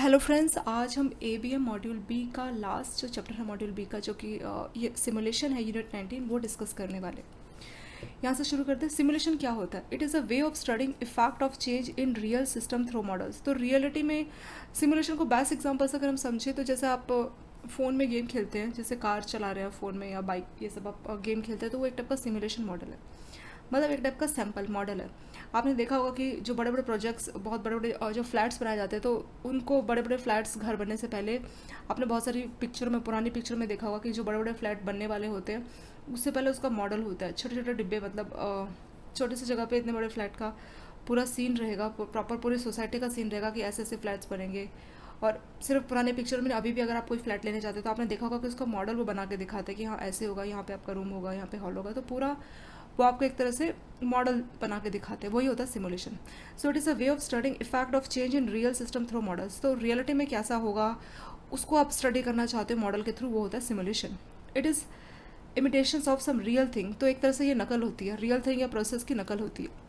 Hello friends, आज हम ABM module B का लास्ट जो चैप्टर है मॉड्यूल बी का, जो कि ये सिमुलेशन है यूनिट 19, वो डिस्कस करने वाले। यहाँ से शुरू करते हैं। सिमुलेशन क्या होता है? It is a way of studying effect of change in real system through models. तो रियलिटी में सिमुलेशन को बेस्ट एग्जांपल से अगर हम समझें तो जैसे आप फ़ोन में गेम खेलते हैं, जैसे कार चला रहे हैं फ़ोन में या बाइक, ये सब आप गेम खेलते हैं, तो वो एक टाइप का सिमुलेशन मॉडल है, मतलब एक टाइप का सैम्पल मॉडल है। आपने देखा होगा कि जो बड़े बड़े प्रोजेक्ट्स, बहुत बड़े बड़े जो फ्लैट्स बनाए जाते हैं, तो उनको बड़े बड़े फ्लैट्स घर बनने से पहले आपने बहुत सारी पिक्चर में, पुरानी पिक्चर में देखा होगा कि जो बड़े बड़े फ्लैट बनने वाले होते हैं उससे पहले उसका मॉडल होता है, छोटे छोटे डिब्बे, मतलब छोटे से जगह पे इतने बड़े फ्लैट का पूरा सीन रहेगा, प्रॉपर पूरी सोसाइटी का सीन रहेगा कि ऐसे ऐसे फ्लैट्स बनेंगे। और सिर्फ पुराने पिक्चर में, अभी भी अगर आप कोई फ्लैट लेने चाहते हो तो आपने देखा होगा कि उसका मॉडल वो बना के दिखाते हैं कि हाँ ऐसे होगा, यहाँ पे आपका रूम होगा, यहाँ पे हॉल होगा, तो पूरा वो आपको एक तरह से मॉडल बना के दिखाते हैं। वही होता है simulation. So it is a way of studying effect of change in real system through models. तो रियलिटी में कैसा होगा उसको आप स्टडी करना चाहते हो मॉडल के थ्रू, वो होता है simulation. It is imitations of some real thing. तो एक तरह से ये नकल होती है, रियल थिंग या प्रोसेस की नकल होती है।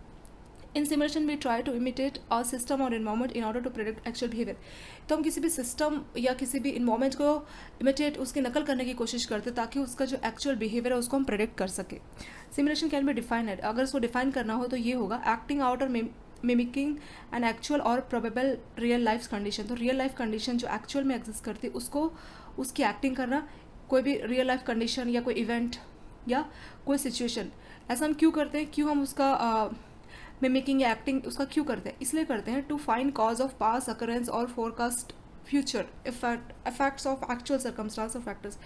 In simulation we try to imitate a system और environment in order to predict actual behaviour. तो हम किसी भी सिस्टम या किसी भी इन्वायरमेंट को इमिटेट, उसकी नकल करने की कोशिश करते ताकि उसका जो एक्चुअल बिहेवियर है उसको हम प्रेडिक्ट कर सके। सिमुलेशन कैन बी डिफाइंड, अगर उसको डिफाइन करना हो तो ये होगा एक्टिंग आउट और मिमिकिंग एन एक्चुअल और प्रोबेबल रियल लाइफ कंडीशन। तो रियल लाइफ कंडीशन जो एक्चुअल में एग्जिस्ट करती है उसको, उसकी एक्टिंग करना, कोई भी रियल लाइफ कंडीशन या कोई इवेंट या कोई सिचुएशन। ऐसा हम क्यों करते हैं, क्यों हम उसका मिमिकिंग या एक्टिंग उसका क्यों करते हैं? इसलिए करते हैं to find cause of past occurrence और forecast future effects of actual circumstance और फैक्टर्स।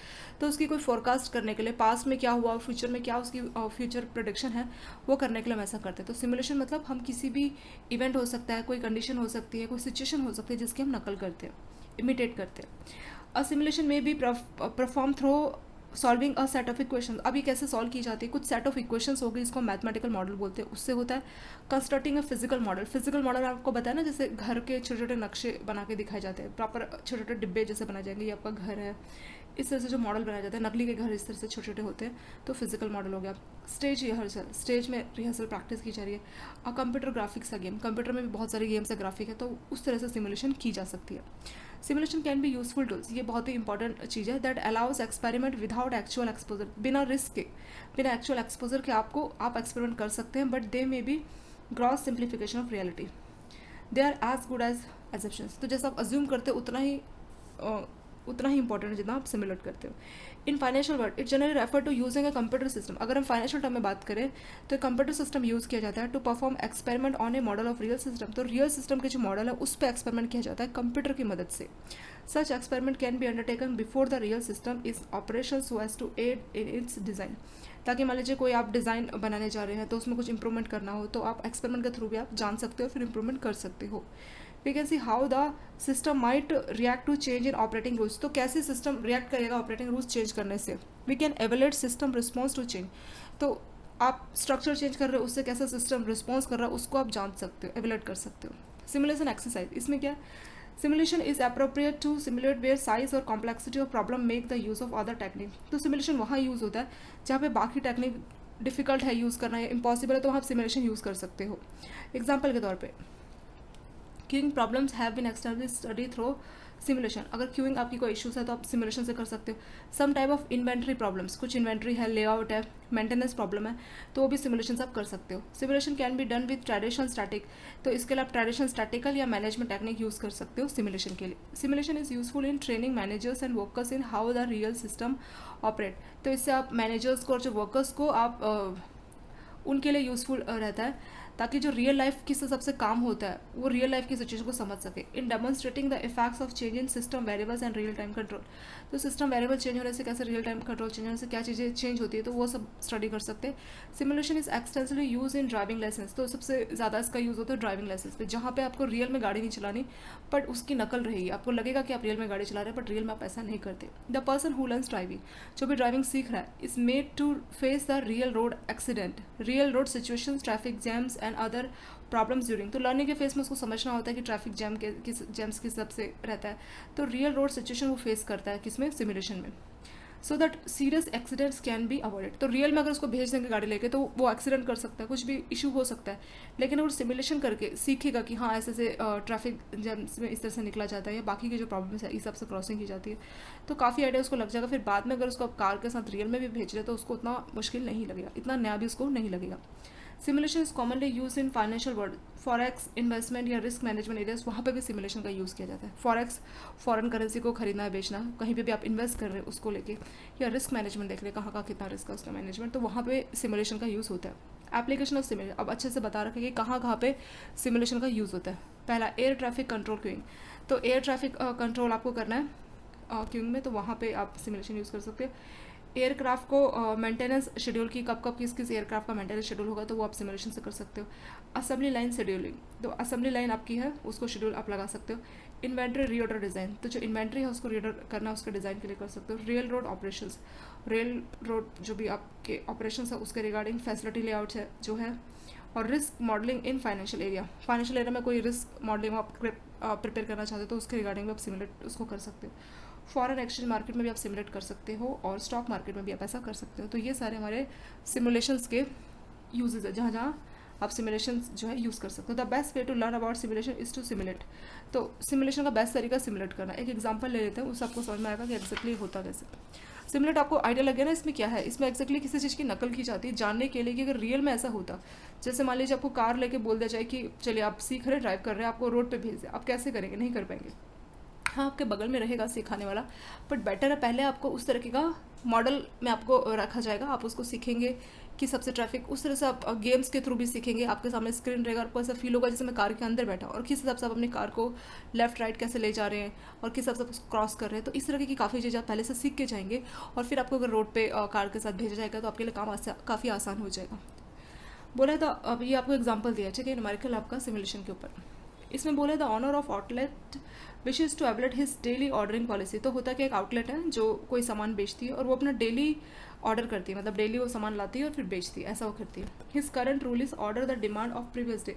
तो उसकी कोई फोरकास्ट करने के लिए, पास्ट में क्या हुआ, फ्यूचर में क्या उसकी फ्यूचर प्रोडिक्शन है, वो करने के लिए हम ऐसा करते हैं। तो सिमुलेशन मतलब हम किसी भी इवेंट हो सकता है, कोई कंडीशन हो सकती है, कोई सिचुएशन हो सकती है जिसकी हम नकल करते हैं, इमिटेट करते हैं। अ सिमुलेशन में भी perform through solving a set of equation. अब ये कैसे सॉल्व की जाती है? कुछ सेट ऑफ इक्वेशंस हो गई, इसको मैथमेटिकल मॉडल बोलते हैं, उससे होता है constructing a physical model. Physical model आपको बताया ना, जैसे घर के छोटे छोटे नक्शे बना के दिखाए जाते हैं, प्रॉपर छोटे छोटे डिब्बे जैसे बनाए जाएंगे, ये आपका घर है, इस तरह से जो मॉडल बनाया जाता है, नकली के घर इस तरह से छोटे छोटे होते हैं, तो फिजिकल मॉडल हो गया। स्टेज रिहर्सल, स्टेज में रिहर्सल प्रैक्टिस की जा रही है। कंप्यूटर ग्राफिक्स का गेम, कंप्यूटर में भी बहुत सारे गेम्स है, ग्राफिक है, तो उस तरह से सिमुलेशन की जा सकती है। Simulation can be useful tools, ये बहुत ही इंपॉर्टेंट चीज़ है, that allows experiment without actual exposure. बिना रिस्क के, बिना एक्चुअल एक्सपोजर के आप एक्सपेरिमेंट कर सकते हैं, but they may be gross simplification of reality. They are as good as assumptions. तो जैसा आप अज्यूम करते हो उतना ही इंपॉर्टेंट है जितना आप सिमुलेट करते हो। In financial word it generally refer to using a computer system. अगर हम फाइनेंशियल टर्म में बात करें तो कंप्यूटर सिस्टम यूज़ किया जाता है to perform experiment on a model of real system. तो रियल सिस्टम के जो मॉडल है उस पर एक्सपेरिमेंट किया जाता है कंप्यूटर की मदद से। Such experiment can be undertaken before the real system is operation so as to aid in its design. ताकि मान लीजिए कोई आप डिज़ाइन बनाने जा रहे हैं तो उसमें कुछ इंप्रूवमेंट करना हो, तो आप एक्सपेरिमेंट के थ्रू भी आप जान सकते हो, फिर इंप्रूवमेंट कर सकते हो। We can see how the system might react to change in operating rules. तो कैसे सिस्टम रिएक्ट करेगा ऑपरेटिंग रूल्स चेंज करने से। We can evaluate system response to change. तो आप स्ट्रक्चर चेंज कर रहे हो, उससे कैसा सिस्टम रिस्पॉन्स कर रहा है उसको आप जान सकते हो, एवेलेट कर सकते हो। सिमुलेशन एक्सरसाइज, इसमें क्या, simulation is appropriate to simulate where size और complexity of problem make the use of other technique. तो सिमुलेशन वहाँ यूज़ होता है जहाँ पे बाकी टेक्निक डिफिकल्ट है यूज़ करना या इम्पॉसिबल है, तो वहाँ आप सिमुलेशन यूज़ कर सकते हो। एग्जाम्पल के तौर पर queuing problems have been extensively study through simulation. अगर क्यूइंग आपकी कोई इश्यूज है तो आप सिमुलेशन से कर सकते हो। Some type of inventory problems, कुछ इन्वेंट्री है, लेआउट है, मेंटेनेंस प्रॉब्लम है, तो वो भी सिमुलेशन से आप कर सकते हो। Simulation can be done with traditional static. तो इसके लिए आप ट्रेडिशनल स्टैटिकल या मैनेजमेंट टेक्निक यूज़ कर सकते हो सिमुलेशन के लिए। Simulation is useful in training managers and workers in how the real system operate. तो इससे आप मैनेजर्स को और जो वर्कर्स को आप उनके लिए यूज़फुल रहता है, ताकि जो रियल लाइफ किस हिसाब से काम होता है वो रियल लाइफ की सिचुएशन को समझ सके। In demonstrating the effects of change in system variables and real time control. तो सिस्टम वेरिएबल चेंज होने से कैसे रियल टाइम कंट्रोल चेंज होने से क्या चीज़ें चेंज होती है, तो वो सब स्टडी कर सकते हैं। Simulation is extensively use in driving license. तो सबसे ज़्यादा इसका यूज़ होता है ड्राइविंग लाइसेंस पे, जहाँ पे आपको रियल में गाड़ी नहीं चलानी बट उसकी नकल रहेगी, आपको लगेगा कि आप रियल में गाड़ी चला रहे हैं बट रियल में आप ऐसा नहीं करते। The person who learns driving, जो भी ड्राइविंग सीख रहा है, is made to face the real road accident, real road situation, traffic jams and other problems during. तो लर्निंग के फेस में उसको समझना होता है कि ट्रैफिक जैम के जैम्स किस हिसाब से रहता है, तो रियल रोड सिचुएशन वो फेस करता है किसमें, सिमुलेशन में। So that serious accidents can be avoided. तो रियल में अगर उसको भेज देंगे गाड़ी लेके तो वो एक्सीडेंट कर सकता है, कुछ भी इशू हो सकता है। लेकिन अगर सिमुलेशन करके सीखेगा कि हाँ ऐसे से ट्रैफिक जैम्स में इस तरह से निकला जाता है या बाकी की जो प्रॉब्लम्स है इस हिसाब से क्रॉसिंग की जाती है, तो काफ़ी आइडिया उसको लग जाएगा। फिर बाद में अगर उसको आप कार के साथ रियल में भी भेज रहे तो उसको उतना मुश्किल नहीं लगेगा, इतना नया भी उसको नहीं लगेगा। Simulation is commonly use in financial world, forex investment या रिस्क मैनेजमेंट एरियाज, वहाँ पे भी सिमुलेशन का यूज़ किया जाता है। फॉरेक्स फॉरेन करेंसी को खरीदना है बेचना, कहीं पे भी आप इन्वेस्ट कर रहे हैं उसको लेके, या रिस्क मैनेजमेंट देख रहे हैं कहाँ का कितना रिस्क है उसका मैनेजमेंट, तो वहाँ पे सिमुलेशन का यूज़ होता है। एप्लीकेशन ऑफ सिमुलेशन, अब अच्छे से बता रखें कि कहाँ पे सिमुलेशन का यूज़ होता है। पहला एयर ट्रैफिक कंट्रोल क्यूइंग, तो एयर ट्रैफिक कंट्रोल आपको करना है क्यूइंग में, तो वहाँ पे आप सिमुलेशन यूज़ कर सकते हैं। एयरक्राफ्ट को मेंटेनेंस शेड्यूल की कब कब किस किस एयरक्राफ्ट का मेंटेनेंस शेड्यूल होगा तो वो आप सिमुलेशन से कर सकते हो। असेंबली लाइन शेड्यूलिंग, तो असेंबली लाइन आपकी है उसको शेड्यूल आप लगा सकते हो। इन्वेंट्री रीऑर्डर डिज़ाइन, तो जो इन्वेंट्री है उसको रीऑर्डर करना है उसके डिज़ाइन के लिए कर सकते हो। Rail road operations, rail road जो भी आपके ऑपरेशंस है उसके रिगार्डिंग फैसिलिटी लेआउट है जो है। और risk modelling in financial area, financial area में कोई रिस्क मॉडलिंग आप प्रिपेयर करना चाहते हो तो उसके रिगार्डिंग भी आप सिमुलेट उसको कर सकते हो। फॉरेन एक्सचेंज मार्केट में भी आप सिमुलेट कर सकते हो और स्टॉक मार्केट में भी आप ऐसा कर सकते हो। तो ये सारे हमारे सिमुलेशंस के यूजेज है जहाँ जहाँ आप सिमुलेशन जो है यूज़ कर सकते हो। The best way to learn about simulation is to simulate, तो सिमुलेशन का बेस्ट तरीका सिमुलेट करना। एक एग्जांपल ले लेते हैं, उससे आपको समझ में आएगा कि एक्जैक्टली होता कैसे। सिमुलेट आपको आइडिया लगे ना इसमें क्या है, इसमें एक्जैक्टली किसी चीज़ की नकल की जाती है जानने के लिए कि अगर रियल में ऐसा होता। जैसे मान लीजिए आपको कार लेके बोल दिया जाए कि चलिए आप सीख रहे ड्राइव कर रहे हैं, आपको रोड पे भेज दे, आप कैसे करेंगे, नहीं कर पाएंगे। हाँ आपके बगल में रहेगा सिखाने वाला, बट बेटर है पहले आपको उस तरीके का मॉडल में आपको रखा जाएगा, आप उसको सीखेंगे कि सबसे ट्रैफिक उस तरह से आप गेम्स के थ्रू भी सीखेंगे। आपके सामने स्क्रीन रहेगा, आपको ऐसा फील होगा जैसे मैं कार के अंदर बैठा और किस हिसाब से आप अपनी कार को लेफ्ट राइट कैसे ले जा रहे हैं और किस हिसाब से आप उसको क्रॉस कर रहे हैं। तो इस तरह की काफ़ी चीज़ें आप पहले से सीख के जाएंगे और फिर आपको अगर रोड पे कार के साथ भेजा जाएगा तो आपके लिए काम काफ़ी आसान हो जाएगा। बोला था अब ये आपको एग्जाम्पल दिया ठीक है न्यूमेरिकल आपका सिमुलेशन के ऊपर। इसमें बोला था owner of outlet wishes to evaluate his daily ordering policy, तो होता कि एक आउटलेट है जो कोई सामान बेचती है और वो अपना डेली ऑर्डर करती है, मतलब डेली वो सामान लाती है और फिर बेचती है, ऐसा वो करती है। His current rule is order the demand of previous day,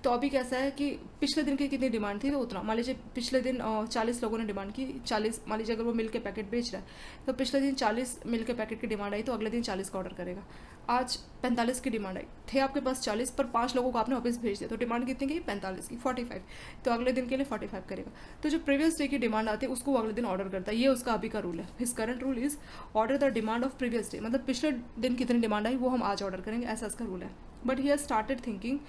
तो अभी कैसा है कि पिछले दिन की कितनी डिमांड थी तो उतना, मान लीजिए पिछले दिन 40 लोगों ने डिमांड की 40, मान लीजिए अगर वो मिल्क के पैकेट बेच रहा है तो पिछले दिन 40 मिल्क के पैकेट की डिमांड आई तो अगले दिन 40 का ऑर्डर करेगा। आज 45 की डिमांड आई, थे आपके पास 40 पर 5 लोगों को आपने वापस भेज दिया तो डिमांड कितनी की 45 की 45, तो अगले दिन के लिए 45 करेगा। तो जो प्रीवियस डे की डिमांड आती है उसको वो अगले दिन ऑर्डर करता है, ये उसका अभी का रूल है। His current rule is order the demand of previous day, मतलब पिछले दिन कितनी डिमांड आई वो हम आज ऑर्डर करेंगे, ऐसा इसका रूल है। But he has started thinking,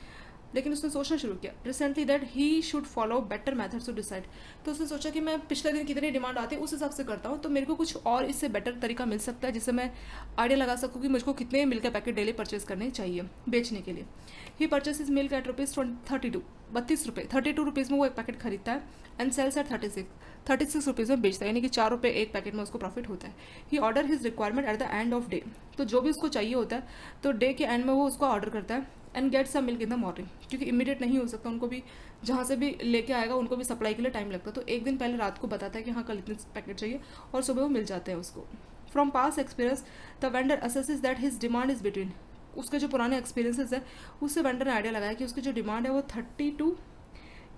लेकिन उसने सोचना शुरू किया recently that he should follow better methods to decide, तो उसने सोचा कि मैं पिछले दिन कितनी डिमांड आती है उस हिसाब से करता हूँ तो मेरे को कुछ और इससे बेटर तरीका मिल सकता है जिससे मैं आइडिया लगा सकूँ कि मुझको कितने मिल्क के पैकेट डेली परचेज करने चाहिए बेचने के लिए। ही परचेज मिल्क एट ₹32 32 रुपीज़ में वो एक पैकेट खरीदता है एंड सेल्स एट 36 रुपीज़ में बेचता है, यानी कि 4 रुपये एक पैकेट में उसको प्रॉफिट होता है। He order his requirement at the end of day, तो जो भी उसको चाहिए होता है तो डे के एंड में वो उसको ऑर्डर करता है and get some milk in the morning, क्योंकि इमीडिएट नहीं हो सकता, उनको भी जहाँ से भी लेके आएगा उनको भी सप्लाई के लिए टाइम लगता है, तो एक दिन पहले रात को बताता है कि हाँ कल इतने पैकेट चाहिए और सुबह वो मिल जाते हैं उसको। From pass experience the vendor assesses that his demand is between, उसके जो पुराने एक्सपीरियंसेस है उससे वेंडर ने आइडिया लगाया कि उसकी जो डिमांड है वो 30 to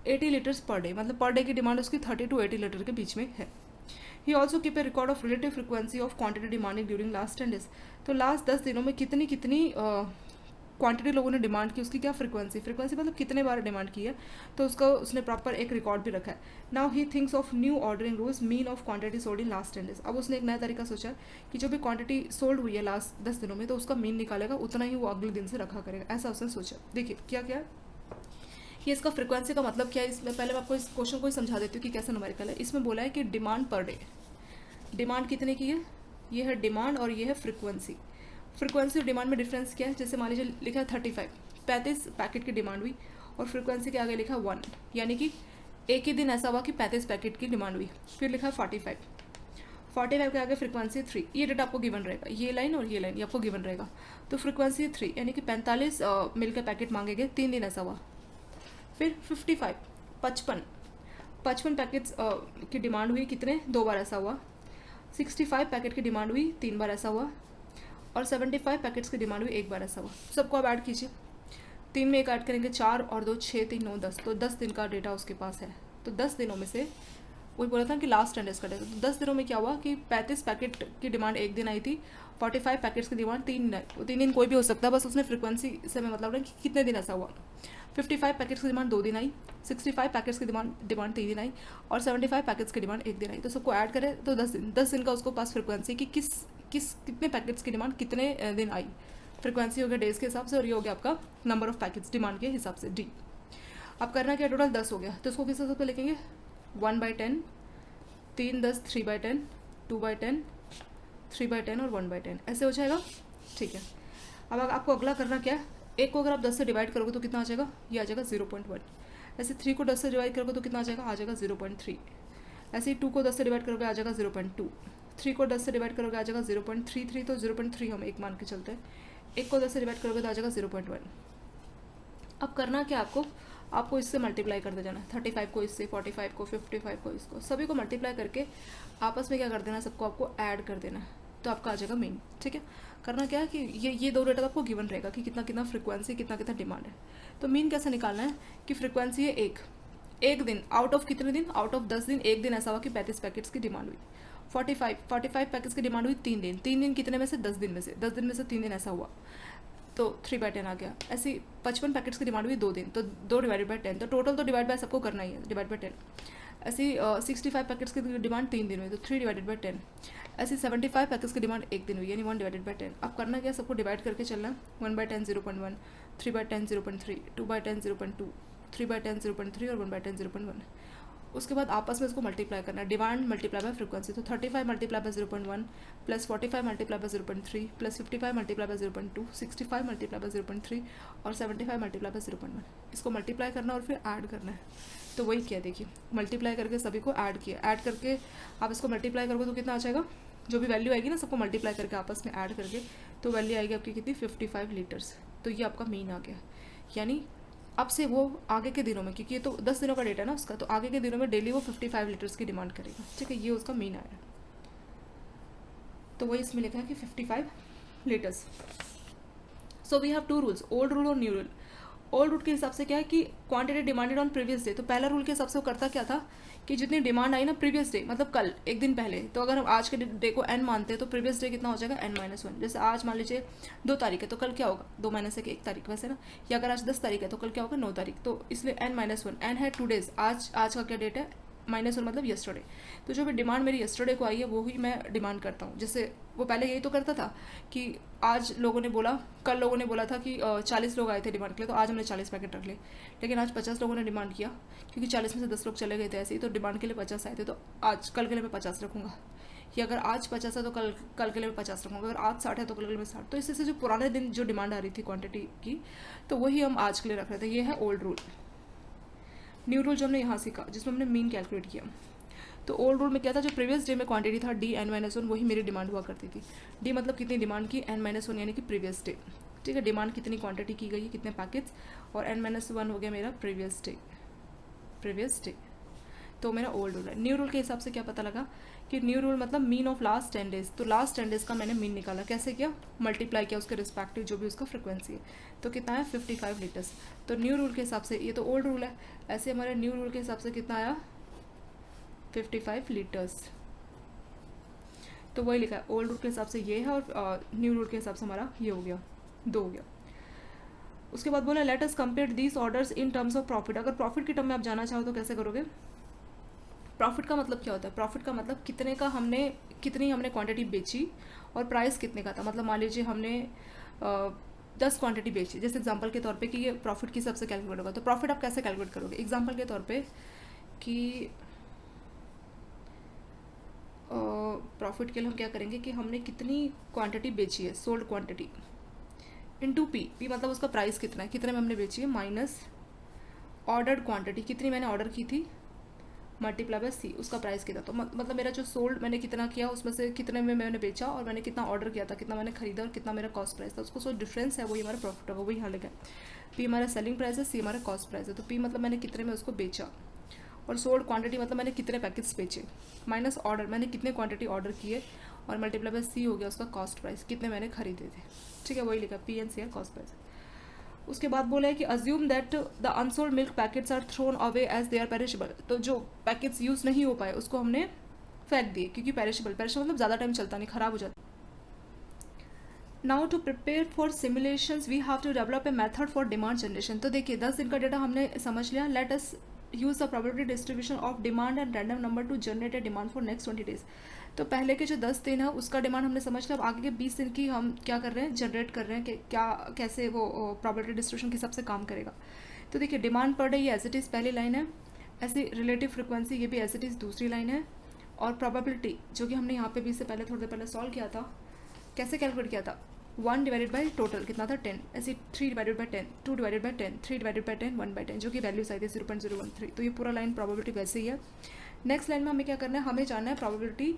80 लीटर्स पर डे, मतलब पर डे की डिमांड उसकी 30 to 80 लीटर के बीच में है। He also keep a record of relative frequency of quantity demanding during last 10 days, तो लास्ट 10 दिनों में कितनी क्वांटिटी लोगों ने डिमांड की, उसकी क्या फ्रीक्वेंसी मतलब कितने बार डिमांड की है, तो उसका उसने प्रॉपर एक रिकॉर्ड भी रखा है। Now he thinks of new ordering rules mean of quantity sold in last 10 days, अब उसने एक नया तरीका सोचा कि जो भी क्वांटिटी सोल्ड हुई है लास्ट 10 दिनों में तो उसका मीन निकालेगा, उतना ही वो अगले दिन से रखा करेगा, ऐसा उसने सोचा। देखिए क्या क्या ये इसका फ्रीक्वेंसी का मतलब क्या है, इसमें पहले मैं आपको इस क्वेश्चन को ही समझा देती हूँ कि कैसे न्यूमेरिकल है। इसमें बोला है कि डिमांड पर डे, डिमांड कितने की है, ये है डिमांड और ये है फ्रीक्वेंसी। फ्रीक्वेंसी और डिमांड में डिफरेंस क्या है, जैसे मान लीजिए लिखा है 35 पैकेट की डिमांड हुई और फ्रीक्वेंसी के आगे लिखा 1, यानी कि एक ही दिन ऐसा हुआ कि 35 पैकेट की डिमांड हुई। फिर लिखा 45 के आगे फ्रीक्वेंसी 3, ये डेटा आपको गिवन रहेगा, ये लाइन और ये लाइन ये आपको गिवन रहेगा, तो फ्रीक्वेंसी 3 यानी कि 45 मिल्क के पैकेट मांगे गए, 3 दिन ऐसा हुआ। फिर 55 पैकेट्स की डिमांड हुई, कितने 2 बार ऐसा हुआ। 65 पैकेट की डिमांड हुई, 3 बार ऐसा हुआ। और 75 पैकेट्स की डिमांड हुई, 1 बार ऐसा हुआ। सबको आप ऐड कीजिए, 3 में 1 ऐड करेंगे 4 और 2 6 3 9 10, तो 10 दिन का डेटा उसके पास है। तो 10 दिनों में से वही बोला था कि लास्ट 10 डेज का डेटा। तो 10 दिनों में क्या हुआ कि 35 पैकेट की डिमांड एक दिन आई थी, 45 पैकेट्स की डिमांड 3 दिन कोई भी हो सकता है, बस उसने फ्रिक्वेंसी से मैं मतलब कि कितने दिन ऐसा हुआ। 55 पैकेट्स की डिमांड 2 दिन आई, 65 पैकेट्स की डिमांड 3 दिन आई, और 75 पैकेट्स की डिमांड 1 दिन आई। तो सबको ऐड करें तो 10 दिन का उसको पास फ्रिक्वेंसी कि कितने पैकेट्स की डिमांड कितने दिन आई। फ्रिक्वेंसी हो गया डेज के हिसाब से, और ये हो गया आपका नंबर ऑफ पैकेट्स डिमांड के हिसाब से, डी। अब करना क्या, टोटल 10 हो गया, तो इसको किस हिसाब से लिखेंगे, 1/10, 3 10, 3/10, 2/10, 3/10 और 1/10, ऐसे हो जाएगा। ठीक है, अब आपको अगला करना क्या है, एक को अगर आप 10 से डिवाइड करोगे तो कितना आ जाएगा, ये आ जाएगा 0.1। ऐसे 3 को 10 से डिवाइड करोगे तो कितना आ जाएगा 0.3। ऐसे ही 2 को 10 से डिवाइड करोगे आ जाएगा 0.2। 3 को 10 से डिवाइड करोगे आ जाएगा 0.33, तो 0.3 हम एक मान के चलते हैं। 1 को 10 से डिवाइड करोगे तो आ जाएगा 0.1। अब करना क्या आपको इससे मल्टीप्लाई करते जाना, 35 को इससे, 45 को, 55 को इसको, सभी को मल्टीप्लाई करके आपस में क्या कर देना, सबको आपको ऐड कर देना, तो आपका आ जाएगा मीन। ठीक है, करना क्या है कि ये 2 डेटा आपको गिवन रहेगा कि कितना फ्रिक्वेंसी, कितना डिमांड है। तो मीन कैसे निकालना है कि फ्रिक्वेंसी है एक दिन, आउट ऑफ कितने दिन, आउट ऑफ 10 दिन एक दिन ऐसा हुआ कि 35 पैकेट्स की डिमांड हुई। 45 पैकेट्स की डिमांड हुई 3 दिन, 3 दिन कितने में से, 10 दिन में से, 10 दिन में से 3 दिन ऐसा हुआ, तो 3/10 आ गया। ऐसी 55 पैकेट्स की डिमांड हुई 2 दिन, तो 2 डिवाइडेड बाई 10, तो टोटल तो डिवाइड बाय सबको करना ही है, डिवाइड बाई 10। ऐसी 65 पैकेट्स की डिमांड 3 दिन हुई, तो 3 डिवाइडेड बाई 10। ऐसी 75 पैकेट्स की डिमांड 1 दिन हुई, यानी 1 डिवाइडेड बाई 10। अब करना क्या, सबको डिवाइड करके चलना, 1/10 0.1, 3/10 0.3, 2/10 0.2, 3/10 0.3 और 1/10 0.1। उसके बाद आपस में इसको मल्टीप्लाई करना है, डिमांड मल्टीप्लाई बाय फ्रिक्वेंसी, तो 35 multiply by 0.1 plus 45 multiply by 0.3 plus 55 multiply by 0.2, 65 multiply by 0.3 और 75 मल्टीप्लाई बाय 0.1। इसको मल्टीप्लाई करना और फिर ऐड करना है। तो वही किया, देखिए मल्टीप्लाई करके सभी को ऐड किया, ऐड करके आप इसको मल्टीप्लाई करोगे तो कितना आ जाएगा, जो भी वैल्यू आएगी ना सबको मल्टीप्लाई करके आपस में ऐड करके, तो वैल्यू आएगी आपकी कितनी, 55 लीटर्स। तो ये आपका मीन आ गया, यानी अब से वो आगे के दिनों में, क्योंकि ये तो 10 दिनों का डेटा है ना उसका, तो आगे के दिनों में डेली वो 55 लीटर्स की डिमांड करेगा। ठीक है, ये उसका मीन आया, तो वही इसमें लिखा है कि 55 liters. So we have 2 rules, old rule और न्यू रूल। ओल्ड रूल के हिसाब से क्या है कि quantity demanded on previous day, तो पहला रूल के हिसाब से वो करता क्या था कि जितनी डिमांड आई ना प्रीवियस डे, मतलब कल, एक दिन पहले, तो अगर हम आज के डे को n मानते हैं तो प्रीवियस डे कितना हो जाएगा n-1। जैसे आज मान लीजिए 2 तारीख है तो कल क्या होगा, 2 - 1 तारीख वैसे ना, या अगर आज 10 तारीख है तो कल क्या होगा 9 तारीख, तो इसलिए n-1, n है 2 डेज, आज का क्या डेट है, -1 मतलब यस्टरडे। तो जो भी डिमांड मेरी यस्टरडे को आई है वो ही मैं डिमांड करता हूँ। जैसे वो पहले यही तो करता था कि आज लोगों ने बोला, कल लोगों ने बोला था कि 40 लोग आए थे डिमांड के लिए, तो आज हमने 40 पैकेट रख लिए। लेकिन आज 50 लोगों ने डिमांड किया, क्योंकि 40 में से 10 लोग चले गए थे ऐसे ही, तो डिमांड के लिए 50 आए थे, तो आज कल के लिए मैं 50 रखूँगा। या अगर आज 50 है तो कल के लिए मैं 50 रखूँगा, अगर आज 60 है तो कल के लिए मैं 60। तो इससे जो पुराने दिन जो डिमांड आ रही थी क्वान्टिटी की, तो वही हम आज के लिए रख रहे थे। ये है ओल्ड रूल। न्यू रूल जो हमने यहाँ सीखा, जिसमें हमने मीन कैलकुलेट किया। तो ओल्ड रूल में क्या था, जो प्रीवियस डे में क्वांटिटी था डी n-1, वही मेरी डिमांड हुआ करती थी। डी मतलब कितनी डिमांड की, n-1 यानी कि प्रीवियस डे। ठीक है, डिमांड कितनी क्वांटिटी की गई है, कितने पैकेट्स, और n-1 हो गया मेरा प्रीवियस डे। तो मेरा ओल्ड रूल है। न्यू रूल के हिसाब से क्या पता लगा कि न्यू रूल मतलब मीन ऑफ लास्ट 10 डेज। तो लास्ट 10 डेज का मैंने मीन निकाला, कैसे किया, मल्टीप्लाई किया उसके रिस्पेक्टिव जो भी उसका फ्रिक्वेंसी है, तो कितना है 55 लीटर्स। तो न्यू रूल के हिसाब से, ये तो ओल्ड रूल है, ऐसे हमारे न्यू रूल के हिसाब से कितना आया 55 लीटर्स। तो वही लिखा है, ओल्ड रूल के हिसाब से ये है और न्यू रूल के हिसाब से हमारा ये हो गया, 2 हो गया। उसके बाद बोला let us compare these orders in terms of profit. अगर प्रॉफिट की टर्म में आप जाना चाहो तो कैसे करोगे, प्रॉफिट का मतलब क्या होता है, प्रॉफिट का मतलब कितनी हमने क्वांटिटी बेची और प्राइस कितने का था। मतलब मान लीजिए हमने 10 क्वांटिटी बेची, जैसे एग्जांपल के तौर पे कि ये प्रॉफिट की सबसे कैलकुलेट होगा। तो प्रॉफिट आप कैसे कैलकुलेट करोगे, एग्जांपल के तौर पे कि प्रॉफिट के लिए हम क्या करेंगे कि हमने कितनी क्वांटिटी बेची है, सोल्ड क्वांटिटी, इनटू पी मतलब उसका प्राइस कितना है, कितने में हमने बेची है, माइनस ऑर्डर्ड क्वांटिटी, कितनी मैंने ऑर्डर की थी, मल्टीप्लाई बाय सी, उसका प्राइस कितना। तो मतलब मेरा जो सोल्ड मैंने कितना किया, उसमें से कितने में मैंने बेचा और मैंने कितना ऑर्डर किया था, कितना मैंने खरीदा और कितना मेरा कॉस्ट प्राइस था, उसको जो डिफरेंस है वही हमारा प्रॉफिट होगा। वही यहाँ लिखा है, पी हमारा सेलिंग प्राइस है, सी हमारा कॉस्ट प्राइस है। तो पी मतलब मैंने कितने में उसको बेचा, और सोल्ड क्वांटिटी मतलब मैंने कितने पैकेट्स बेचे, माइनस ऑर्डर मैंने कितने क्वांटिटी ऑर्डर किए, और मल्टीप्लाई बाय सी हो गया उसका कॉस्ट प्राइस, कितने मैंने खरीदे थे। ठीक है, वही लिखा P and C R cost price. उसके बाद बोला है कि assume that the unsold milk packets are thrown away as they are perishable. तो जो पैकेट्स यूज़ नहीं हो पाए उसको हमने फेंक दिए, क्योंकि पेरिशेबल मतलब ज़्यादा टाइम चलता नहीं, ख़राब हो जाता। Now to prepare for simulations we have to develop a method for demand generation. तो देखिए 10 दिन का डेटा हमने समझ लिया। Let us use the probability distribution of demand and random number to generate a demand for next 20 days. तो पहले के जो 10 दिन है उसका डिमांड हमने समझ लिया। अब आगे के 20 दिन की हम क्या कर रहे हैं, जनरेट कर रहे हैं कि क्या कैसे वो प्रोबेबिलिटी डिस्ट्रीब्यूशन के हिसाब से काम करेगा। तो देखिए डिमांड पर डे ये एज इट इज़ पहली लाइन है, ऐसी रिलेटिव फ्रिक्वेंसी ये भी एज इट इज़ दूसरी लाइन है, और प्रोबेबिलिटी जो कि हमने यहाँ पे भी इससे पहले थोड़ी देर पहले सॉल्व किया था, कैसे कैलकुलेट किया था, 1 डिवाइडेड बाई टोटल कितना था 10, ऐसे 3 divided by 10, 2 divided by 10, 3 divided by 10, 1/10, जो कि वैल्यूज आई थी 0.013। तो ये पूरा लाइन प्रोबेबिलिटी वैसे ही है। नेक्स्ट लाइन में हमें क्या करना है, हमें जानना है प्रोबेबिलिटी,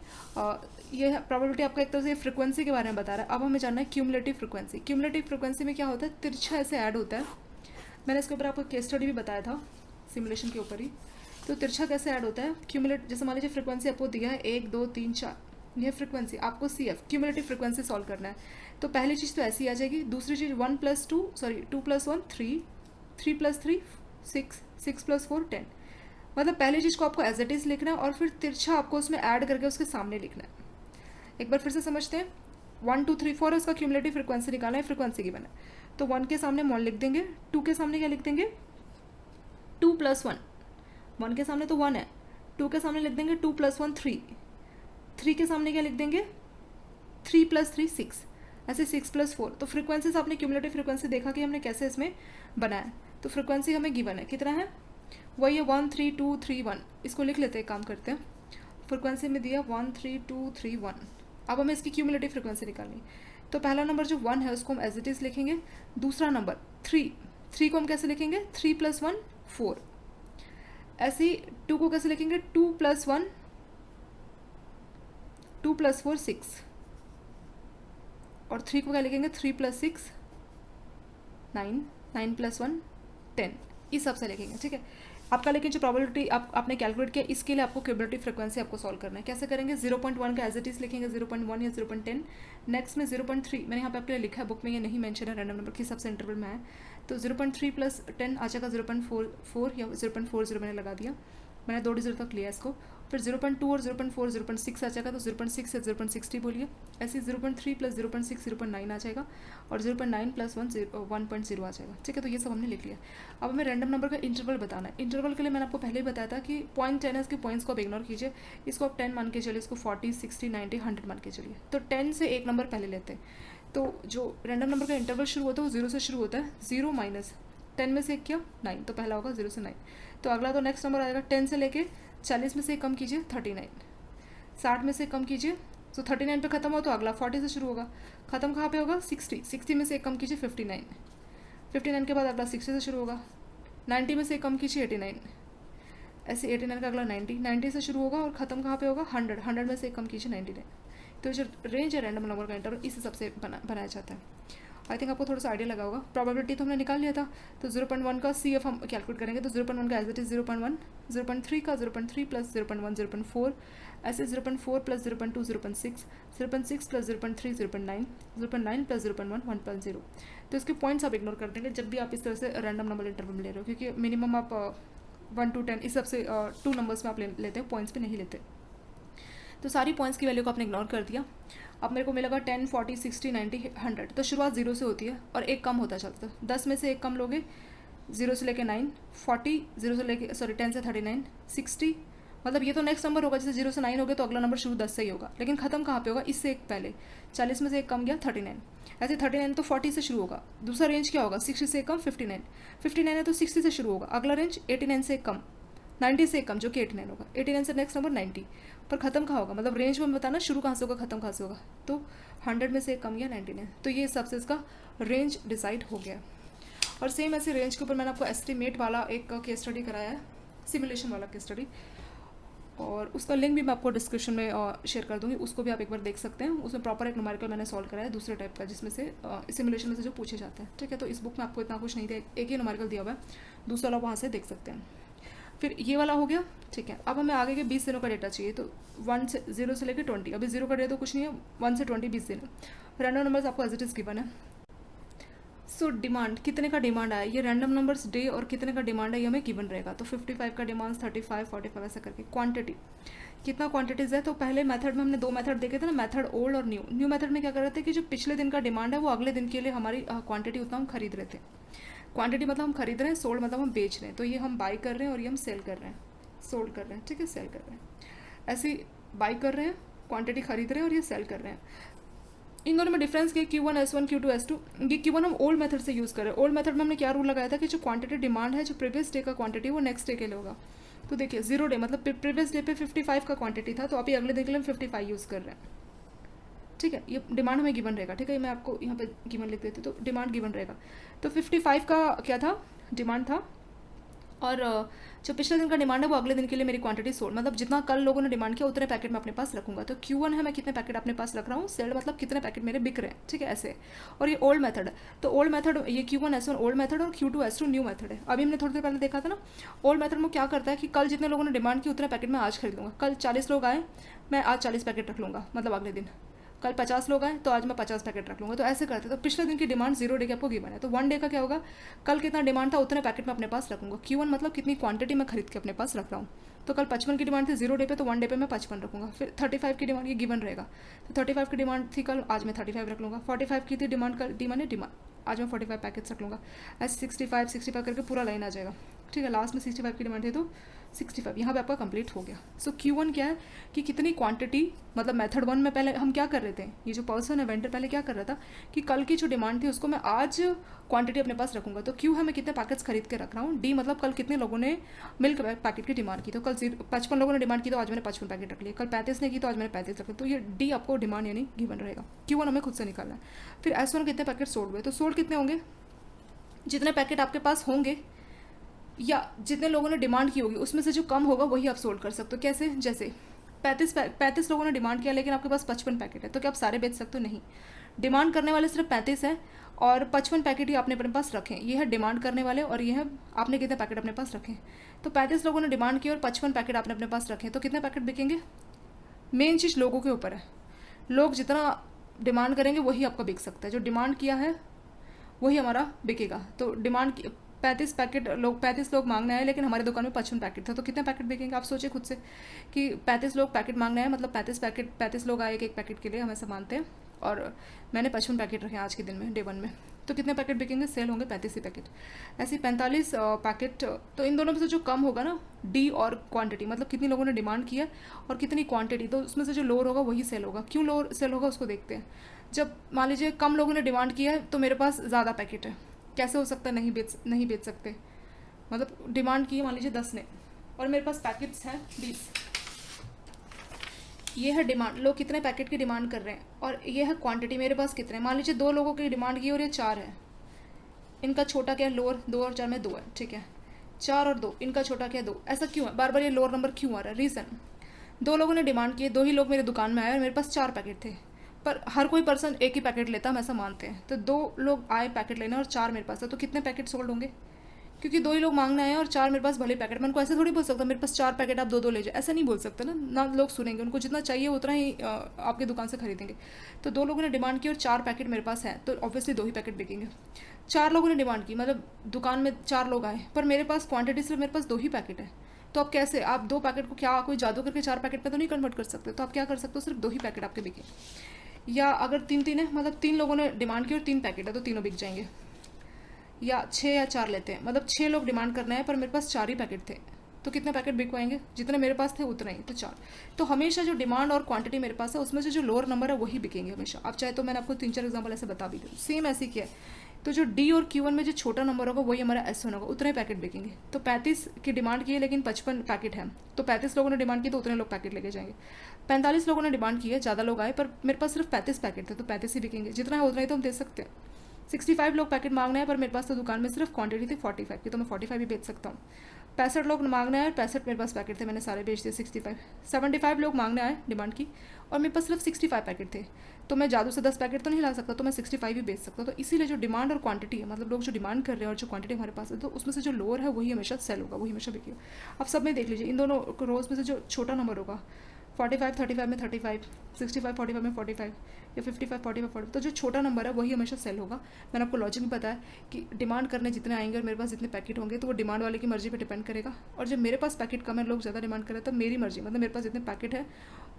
ये प्रोबेबिलिटी आपका एक तरह से फ्रिक्वेंसी के बारे में बता रहा है। अब हमें जानना है क्यूमुलेटिव फ्रिक्वेंसी। क्यूमुलेटिव फ्रिक्वेंसी में क्या होता है, तिरछा ऐसे ऐड होता है। मैंने इसके ऊपर आपको केस स्टडी भी बताया था सिमुलेशन के ऊपर ही। तो तिरछा कैसे ऐड होता है, क्यूमुलेट, जैसे मान लीजिए फ्रिक्वेंसी आपको दिया है 1 2 3 4, यह फ्रिक्वेंसी आपको CF क्यूमुलेटिव फ्रिक्वेंसी सॉल्व करना है। तो पहली चीज़ तो ऐसी आ जाएगी, दूसरी चीज़ 2 + 1 3, 3 + 3 6, 6 + 4 10। मतलब पहली चीज़ को आपको एज इट इज़ लिखना है और फिर तिरछा आपको उसमें ऐड करके उसके सामने लिखना है। एक बार फिर से समझते हैं, 1 2 3 4 उसका क्यूमुलेटिव फ्रिक्वेंसी निकालना है, फ्रिक्वेंसी गिवन है। तो 1 के सामने 1 लिख देंगे, 2 के सामने क्या लिख देंगे 2 + 1, 1 के सामने तो 1 है, 2 के सामने लिख देंगे 2 + 1 3, 3 के सामने क्या लिख देंगे 3 + 3 6, ऐसे 6 + 4। तो फ्रिक्वेंसीज आपने क्यूमुलेटिव फ्रिक्वेंसी देखा कि हमने कैसे इसमें बनाया। तो फ्रिक्वेंसी हमें गिवन है, कितना है, वही है 1 3 2 3 1। इसको लिख लेते हैं, काम करते हैं। फ्रिक्वेंसी में दिया 1 3 2 3 1। अब हमें इसकी क्यूमुलेटिव फ्रिक्वेंसी निकालनी। तो पहला नंबर जो 1 है उसको हम एज इट इज़ लिखेंगे। दूसरा नंबर 3 को हम कैसे लिखेंगे 3 + 1 4। ऐसे ही 2 को कैसे लिखेंगे 2 + 1 2 + 4 6, और 3 को क्या लिखेंगे 3 + 6 9, 9 + 1 10, इस सब से लिखेंगे। ठीक है, आपका लेकिन जो प्रोबेबिलिटी आपने कैलकुलेट किया, इसके लिए आपको क्यूमुलेटिव फ्रिक्वेंसी आपको सॉल्व करना है। कैसे करेंगे, 0.1 का एज इट इज लिखेंगे 0.1 या 0.10। नेक्स्ट में 0.3 मैंने यहाँ पे आपके लिए लिखा है, बुक में ये नहीं मेंशन है, रैंडम नंबर के हिसाब से इंटरवल में है। तो 0.3 + 10 आ जाएगा 0.44 या 0.40 मैंने लगा दिया, मैंने 2 डिजिट तक लिया इसको। फिर 0.2 और 0.4 0.6 आ जाएगा, तो 0.6 या 0.60 बोलिए। ऐसे 0.3 + 0.6 0.9 आ जाएगा, और 0.9 + 1 1.0 आ जाएगा। ठीक है, तो ये सब हमने लिख लिया। अब हमें रैंडम नंबर का इंटरवल बताना है। इंटरवल के लिए मैंने आपको पहले ही बताया था कि 0.10 है, इसके पॉइंट्स को आप इग्नोर कीजिए, इसको आप 10 मान के चलिए, इसको 40 60 90 100 मान के चलिए। तो 10 से एक नंबर पहले लेते हैं। तो जो रैंडम नंबर का इंटरवल शुरू होता है वो 0 से शुरू होता है। 0 - 10 में से एक किया 9, तो पहला होगा 0 से 9। तो अगला तो नेक्स्ट नंबर आएगा 10 से लेके 40 में से कम कीजिए 39, 60 में से कम कीजिए, तो 39 पे खत्म हो, तो अगला 40 से शुरू होगा, खत्म कहाँ पे होगा 60, 60 में से कम कीजिए 59, 59 के बाद अगला 60 से शुरू होगा, 90 में से कम कीजिए 89, ऐसे 89 का अगला 90, 90 से शुरू होगा और ख़त्म कहाँ पे होगा 100, 100 में से कम कीजिए 99। तो जो रेंज है रैंडम नंबर का इंटरवल इस हिसाब से बनाया जाता है। आई थिंक आपको थोड़ा सा आइडिया लगा होगा। प्रोबेबिलिटी तो हमने निकाल लिया था, तो 0.1 का CF हम कैलकुलेट करेंगे। तो 0.1 का एज इट इज़ 0.1, 0.3 का 0.3 + 0.1 0.4, ऐसे 0.4 + 0.2 0.6, 0.6 + 0.3 0.9, 0.9 + 0.1 1.0। तो इसके पॉइंट्स आप इग्नोर कर देंगे जब भी आप इस तरह से रैंडम नंबर इंटरवल ले रहे हो, क्योंकि मिनिमम आप 1 to 10 इस सबसे 2 नंबर्स में आप लेते हो, पॉइंट्स पे नहीं लेते। तो सारी पॉइंट्स की वैल्यू को आपने इग्नोर कर दिया। अब मेरे को मिलेगा 10 40 60 90 100। तो शुरुआत 0 से होती है और एक कम होता चलता है। 10 में से एक कम लोगे, 0 से लेके 9, 40 0 से लेके 10 से 39, 60, मतलब ये तो नेक्स्ट नंबर होगा। जैसे 0 से 9 हो गए तो अगला नंबर शुरू 10 से ही होगा, लेकिन खत्म कहाँ पे होगा, इससे एक पहले 40 में से एक कम गया 39, ऐसे 39 तो 40 से शुरू होगा। दूसरा रेंज क्या होगा, 60 से कम 59, 59 है तो 60 से शुरू होगा। अगला रेंज 89 से कम, 90 से कम जो कि 89 होगा। 89 से नेक्स्ट नंबर 90, पर खत्म कहाँ होगा, मतलब रेंज में बताना शुरू कहाँ से होगा खत्म कहाँ से होगा। तो 100 में से कम गया 99, तो ये हिसाब से इसका रेंज डिसाइड हो गया। और सेम ऐसे रेंज के ऊपर मैंने आपको एस्टिमेट वाला एक केस स्टडी कराया है, सिमुलेशन वाला केस स्टडी, और उसका लिंक भी मैं आपको डिस्क्रिप्शन में शेयर कर दूँगी, उसको भी आप एक बार देख सकते हैं। उसमें प्रॉपर एक न्यूमेरिकल मैंने सॉल्व कराया है दूसरे टाइप का, जिसमें से सिमुलेशन में से जो पूछे जाते हैं। ठीक है, तो इस बुक में आपको इतना कुछ नहीं दिया, एक ही न्यूमेरिकल दिया हुआ है, दूसरा वाला वहाँ से देख सकते हैं। फिर ये वाला हो गया। ठीक है, अब हमें आगे के 20 दिनों का डेटा चाहिए। तो 0 से लेकर 20, अभी 0 का डेटा तो कुछ नहीं है, 1 से 20 20 दिन। रैंडम नंबर्स आपको एज इट इज़ गिवन है। सो डिमांड, कितने का डिमांड आया, ये रैंडम नंबर्स डे और कितने का डिमांड है ये हमें गिवन रहेगा। तो 55 का डिमांड, 35, 45 ऐसा करके। क्वांटिटी, कितना क्वांटिटीज़ है, तो पहले मेथड में हमने दो मेथड देखे थे ना, मेथड ओल्ड और न्यू। न्यू मेथड में क्या कर रहे थे कि जो पिछले दिन का डिमांड है वो अगले दिन के लिए हमारी क्वांटिटी उतना हम खरीद रहे थे। क्वांटिटी मतलब हम खरीद रहे हैं, सोल्ड मतलब हम बेच रहे हैं। तो ये हम बाई कर रहे हैं और ये हम सेल कर रहे हैं, सोल्ड कर रहे हैं, ठीक है, सेल कर रहे हैं। ऐसे ही बाई कर रहे हैं, क्वांटिटी खरीद रहे हैं और ये सेल कर रहे हैं। इन दोनों में डिफरेंस क्या, Q1 S1 Q2 S2। ये Q1 हम ओल्ड मेथड से यूज़ कर रहे हैं। ओल्ड मेथड में हमने क्या रूल लगाया था कि जो क्वांटिटी डिमांड है, जो प्रीवियस डे का क्वांटिटी वो नेक्स्ट डे के लिए होगा। तो देखिए 0 डे मतलब प्रीवियस डे पे 55 का क्वांटिटी था, तो अभी अगले दिन के लिए हम 55 यूज़ कर रहे हैं, ठीक है। ये डिमांड हमें गिवन रहेगा, ठीक है, मैं आपको यहाँ पे गिवन लिख देती हूँ। तो डिमांड गिवन रहेगा, तो 55 का क्या था, डिमांड था, और जो पिछले दिन का डिमांड है वो अगले दिन के लिए मेरी क्वांटिटी सोल्ड, मतलब जितना कल लोगों ने डिमांड किया उतने पैकेट मैं अपने पास रखूंगा। तो Q1 है, मैं कितने पैकेट अपने पास रख रहा हूँ, सेल्ड मतलब कितने पैकेट मेरे बिक रहे हैं, ठीक है, ऐसे। और ये ओल्ड मेथड है, तो ओल्ड मेथड ये Q1 S1 ओल्ड मेथड और Q2 S2 न्यू मेथड है। अभी हमने थोड़ी देर पहले देखा था ना, ओल्ड मेथड में क्या करता है कि कल जितने लोगों ने डिमांड की उतने पैकेट मैं आज खरीद लूँगा। कल 40 लोग आए, मैं आज 40 पैकेट रख लूँगा, मतलब अगले दिन। कल 50 लोग आए तो आज मैं 50 पैकेट रख लूँगा। तो ऐसे करते, तो पिछले दिन की डिमांड 0 डे की आपको गिवन है। तो 1 डे का क्या होगा, कल कितना डिमांड था उतने पैकेट मैं अपने पास रखूँगा। Q1 मतलब कितनी क्वांटिटी मैं खरीद के अपने पास रख रहा हूँ। तो कल 55 की डिमांड थी 0 डे पे, तो 1 डे पे मैं 55 रखूँगा। फिर 35 की डिमांड ये गिवन रहेगा, तो 35 की डिमांड थी कल, आज मैं 35 रख लूँगा। 45 की थी डिमांड, कल डिमांड आज मैं 45 पैकेट्स रख लूँगा। ऐसे 65 करके पूरा लाइन आ जाएगा, ठीक है। लास्ट में 65 की डिमांड थी तो 65 यहाँ पे आपका कंप्लीट हो गया। सो Q1 क्या है कि कितनी क्वांटिटी, मतलब मेथड 1 में पहले हम क्या कर रहे थे, ये जो पर्सन है वेंडर पहले क्या कर रहा था कि कल की जो डिमांड थी उसको मैं आज क्वांटिटी अपने पास रखूंगा। तो Q है मैं कितने पैकेट्स खरीद के रख रहा हूँ। D मतलब कल कितने लोगों ने मिल्क पैकेट की डिमांड की, तो कल 55 लोगों ने डिमांड की तो आज मैंने 55 पैकेट रख लिए। कल 35 ने की तो आज मैंने 35 रख लिया। तो ये D आपको डिमांड यानी गिवन रहेगा। Q1 हमें खुद से निकालना है। फिर S1 कितने पैकेट सोल्ड हुए, तो सोल्ड कितने होंगे, जितने पैकेट आपके पास होंगे या जितने लोगों ने डिमांड की होगी उसमें से जो कम होगा वही आप सोल्ड कर सकते हो। कैसे, जैसे 35 लोगों ने डिमांड किया लेकिन आपके पास 55 पैकेट है, तो क्या आप सारे बेच सकते हो, नहीं। डिमांड करने वाले सिर्फ 35 है और 55 पैकेट ही आपने अपने पास रखें। ये है डिमांड करने वाले और ये है आपने कितने पैकेट अपने पास रखें। तो 35 लोगों ने डिमांड की और 55 पैकेट आपने अपने पास रखें, तो कितने पैकेट बिकेंगे। मेन चीज़ लोगों के ऊपर है, लोग जितना डिमांड करेंगे वही आपका बिक सकता है। जो डिमांड किया है वही हमारा बिकेगा। तो डिमांड 35 लोग मांगने आए लेकिन हमारी दुकान में 55 पैकेट था, तो कितने पैकेट बिकेंगे। आप सोचिए खुद से कि 35 लोग पैकेट मांगने आए, मतलब 35 लोग आए एक पैकेट के लिए, हम ऐसा मानते हैं, और मैंने 55 पैकेट रखे आज के दिन में, डे 1 में, तो कितने पैकेट बिकेंगे, सेल होंगे 35 ही पैकेट। ऐसे 45 पैकेट। तो इन दोनों में से जो कम होगा ना, डी और क्वांटिटी, मतलब कितनी लोगों ने डिमांड किया और कितनी क्वांटिटी, तो उसमें से जो लोअर होगा वही सेल होगा। क्यों लोअर सेल होगा उसको देखते हैं। जब मान लीजिए कम लोगों ने डिमांड किया है तो मेरे पास ज़्यादा पैकेट है, कैसे हो सकता है, नहीं बेच सकते। मतलब डिमांड की मान लीजिए 10 ने और मेरे पास पैकेट्स हैं 20, ये है डिमांड, लोग कितने पैकेट की डिमांड कर रहे हैं, और ये है क्वांटिटी मेरे पास कितने। मान लीजिए 2 लोगों की डिमांड की और ये 4 है, इनका छोटा क्या है, लोअर, 2 और 4 में 2 है, ठीक है। 4 और 2, इनका छोटा क्या है, 2। ऐसा क्यों है, बार बार ये लोअर नंबर क्यों आ रहा है, रीज़न, 2 लोगों ने डिमांड की, 2 ही लोग मेरे दुकान में आए और मेरे पास 4 पैकेट थे, पर हर कोई पर्सन एक ही पैकेट लेता, हम ऐसा मानते हैं। तो 2 लोग आए पैकेट लेने और 4 मेरे पास है, तो कितने पैकेट सोल्ड होंगे, क्योंकि 2 ही लोग मांगने आए और 4 मेरे पास भले पैकेट। मैं उनको ऐसे थोड़ी बोल सकता मेरे पास 4 पैकेट आप 2 ले जाए, ऐसा नहीं बोल सकते ना लोग सुनेंगे, उनको जितना चाहिए उतना ही आपकी दुकान से खरीदेंगे। तो 2 लोगों ने डिमांड की और 4 पैकेट मेरे पास है, तो ऑब्वियसली 2 ही पैकेट बिकेंगे। 4 लोगों ने डिमांड की, मतलब दुकान में 4 लोग आए, पर मेरे पास क्वांटिटी सिर्फ मेरे पास 2 ही पैकेट है, तो आप कैसे, आप 2 पैकेट को क्या कोई जादू करके 4 पैकेट में तो नहीं कन्वर्ट कर सकते। तो आप क्या कर सकते हो, सिर्फ 2 ही पैकेट आपके बिके। या अगर 3 है, मतलब 3 लोगों ने डिमांड की और 3 पैकेट है, तो तीनों बिक जाएंगे। या 6 या 4 लेते हैं, मतलब 6 लोग डिमांड करना है पर मेरे पास 4 ही पैकेट थे, तो कितने पैकेट बिकवाएंगे, जितने मेरे पास थे उतने ही, तो 4। तो हमेशा जो डिमांड और क्वांटिटी मेरे पास है उसमें से जो लोअर नंबर है वही बिकेंगे हमेशा। आप चाहे तो मैंने आपको 3-4 एग्जाम्पल ऐसे बता भी दूँ, सेम ऐसे किया है। तो जो डी और Q1 में जो छोटा नंबर होगा वही हमारा S1 होगा, उतने पैकेट बिकेंगे। तो 35 की डिमांड की है लेकिन 55 पैकेट है, तो 35 लोगों ने डिमांड की तो उतने लोग पैकेट लेके जाएंगे। 45 लोगों ने डिमांड की है, ज़्यादा लोग आए, पर मेरे पास सिर्फ 35 पैकेट थे, तो 35 ही बिकेंगे, जितना है उतना ही तो हम दे सकते हैं। 65 लोग पैकेट मांगना है, पर मेरे पास तो दुकान में सिर्फ क्वांटिटी थी 45 की, तो मैं 45 भी बेच सकता हूँ। 65 लोग मांगने आए, 65 मेरे पास पैकेट थे, मैंने सारे बेच दिए 65। 75 लोग मांगने आए डिमांड की और मेरे पास सिर्फ 65 पैकेट थे, तो मैं जादू से 10 पैकेट तो नहीं ला सकता, तो मैं 65 ही बेच सकता। तो इसीलिए जो डिमांड और क्वांटिटी है, मतलब लोग जो डिमांड कर रहे हैं और जो क्वांटिटी हमारे पास है, तो उसमें से जो लोअर है वही हमेशा सेल होगा, वही हमेशा बिकेगा। आप सब में देख लीजिए, इन दोनों रोज में से जो छोटा नंबर होगा 45 35 में 35, 65 45 में 45, या 55 45 45, तो जो छोटा नंबर है वही हमेशा सेल होगा। मैंने आपको लॉजिक भी बताया कि डिमांड करने जितने आएंगे और मेरे पास जितने पैकेट होंगे तो वो डिमांड वाले की मर्जी पे डिपेंड करेगा, और जब मेरे पास पैकेट कम है, लोग ज़्यादा डिमांड करें, तो मेरी मर्जी, मतलब मेरे पास जितने पैकेट है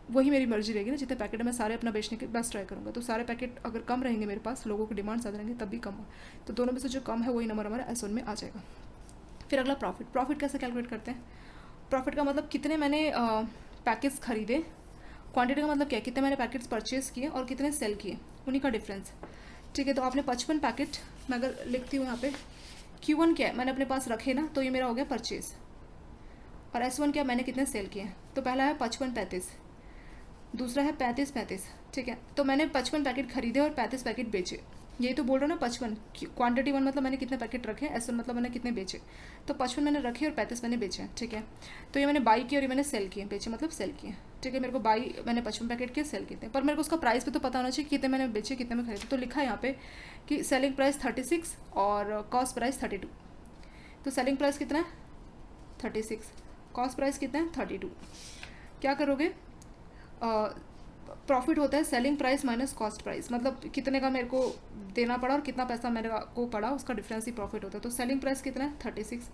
वही मेरी मर्जी रहेगी ना। जितने पैकेट है मैं सारे अपना बेचने के बेस्ट ट्राई करूँगा, तो सारे पैकेट अगर कम रहेंगे मेरे पास, लोगों की डिमांड ज़्यादा रहेंगे, तब भी कम हो, तो दोनों में से जो कम है वही नंबर हमारा S1 में आ जाएगा। फिर अगला प्रॉफिट। प्रॉफिट कैसे कैलकुलेट करते हैं? प्रॉफिट का मतलब कितने मैंने पैकेट्स खरीदे, क्वांटिटी का मतलब क्या है, कितने मैंने पैकेट्स परचेज किए और कितने सेल किए, उन्हीं का डिफरेंस। ठीक है, तो आपने 55 पैकेट, मैं अगर लिखती हूँ यहाँ पे Q1 क्या है, मैंने अपने पास रखे ना, तो ये मेरा हो गया परचेज, और S1 क्या, मैंने कितने सेल किए। तो पहला है 55 35, दूसरा है 35 35। ठीक है, तो मैंने 55 पैकेट खरीदे और 35 पैकेट बेचे, यही तो बोल रहा हूँ ना। 55 क्वांटिटी 1 मतलब मैंने कितने पैकेट रखे, S1 मतलब मैंने कितने बेचे, तो 55 मैंने रखे और 35 मैंने बेचे। ठीक है, तो ये मैंने बाई किए और ये मैंने सेल किए, बेचे मतलब सेल किए। ठीक है, मेरे को बाई मैंने 55 पैकेट किए, सेल किए, पर मेरे को उसका प्राइस भी तो पता होना चाहिए, कितने मैंने बेचे कितने में खरीदे। तो लिखा है यहाँ पे कि सेलिंग प्राइस 36 और कॉस्ट प्राइस 32। तो सेलिंग प्राइस कितना है 36, कॉस्ट प्राइस कितना है 32। क्या करोगे, प्रॉफिट होता है selling price minus cost price, मतलब कितने का मेरे को देना पड़ा और कितना पैसा मेरे को पड़ा, उसका डिफरेंस ही प्रॉफिट होता है। तो सेलिंग प्राइस कितना है 36,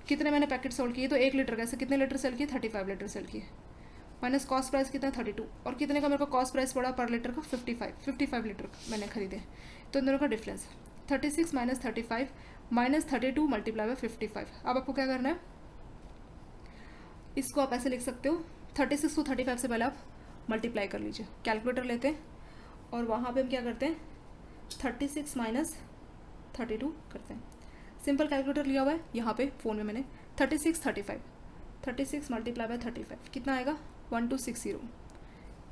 कितने मैंने पैकेट सोल्ड किए, तो 1 लीटर कैसे, कितने लीटर सेल किए, 35 लीटर सेल किए, माइनस कॉस्ट प्राइस कितना है 32, और कितने का मेरे को कॉस्ट प्राइस पड़ा पर लीटर का, 55 लीटर मैंने खरीदे, तो इन दोनों का difference 36 minus 35 minus 32 multiply by 55। अब आपको क्या करना है, इसको आप ऐसे लिख सकते हो, 36 को 35 से पहले आप मल्टीप्लाई कर लीजिए, कैलकुलेटर लेते हैं और वहाँ पे हम क्या करते हैं 36 माइनस 32 करते हैं। सिंपल कैलकुलेटर लिया हुआ है यहाँ पे फ़ोन में मैंने, 36 मल्टीप्लाई बाय 35 कितना आएगा 1260,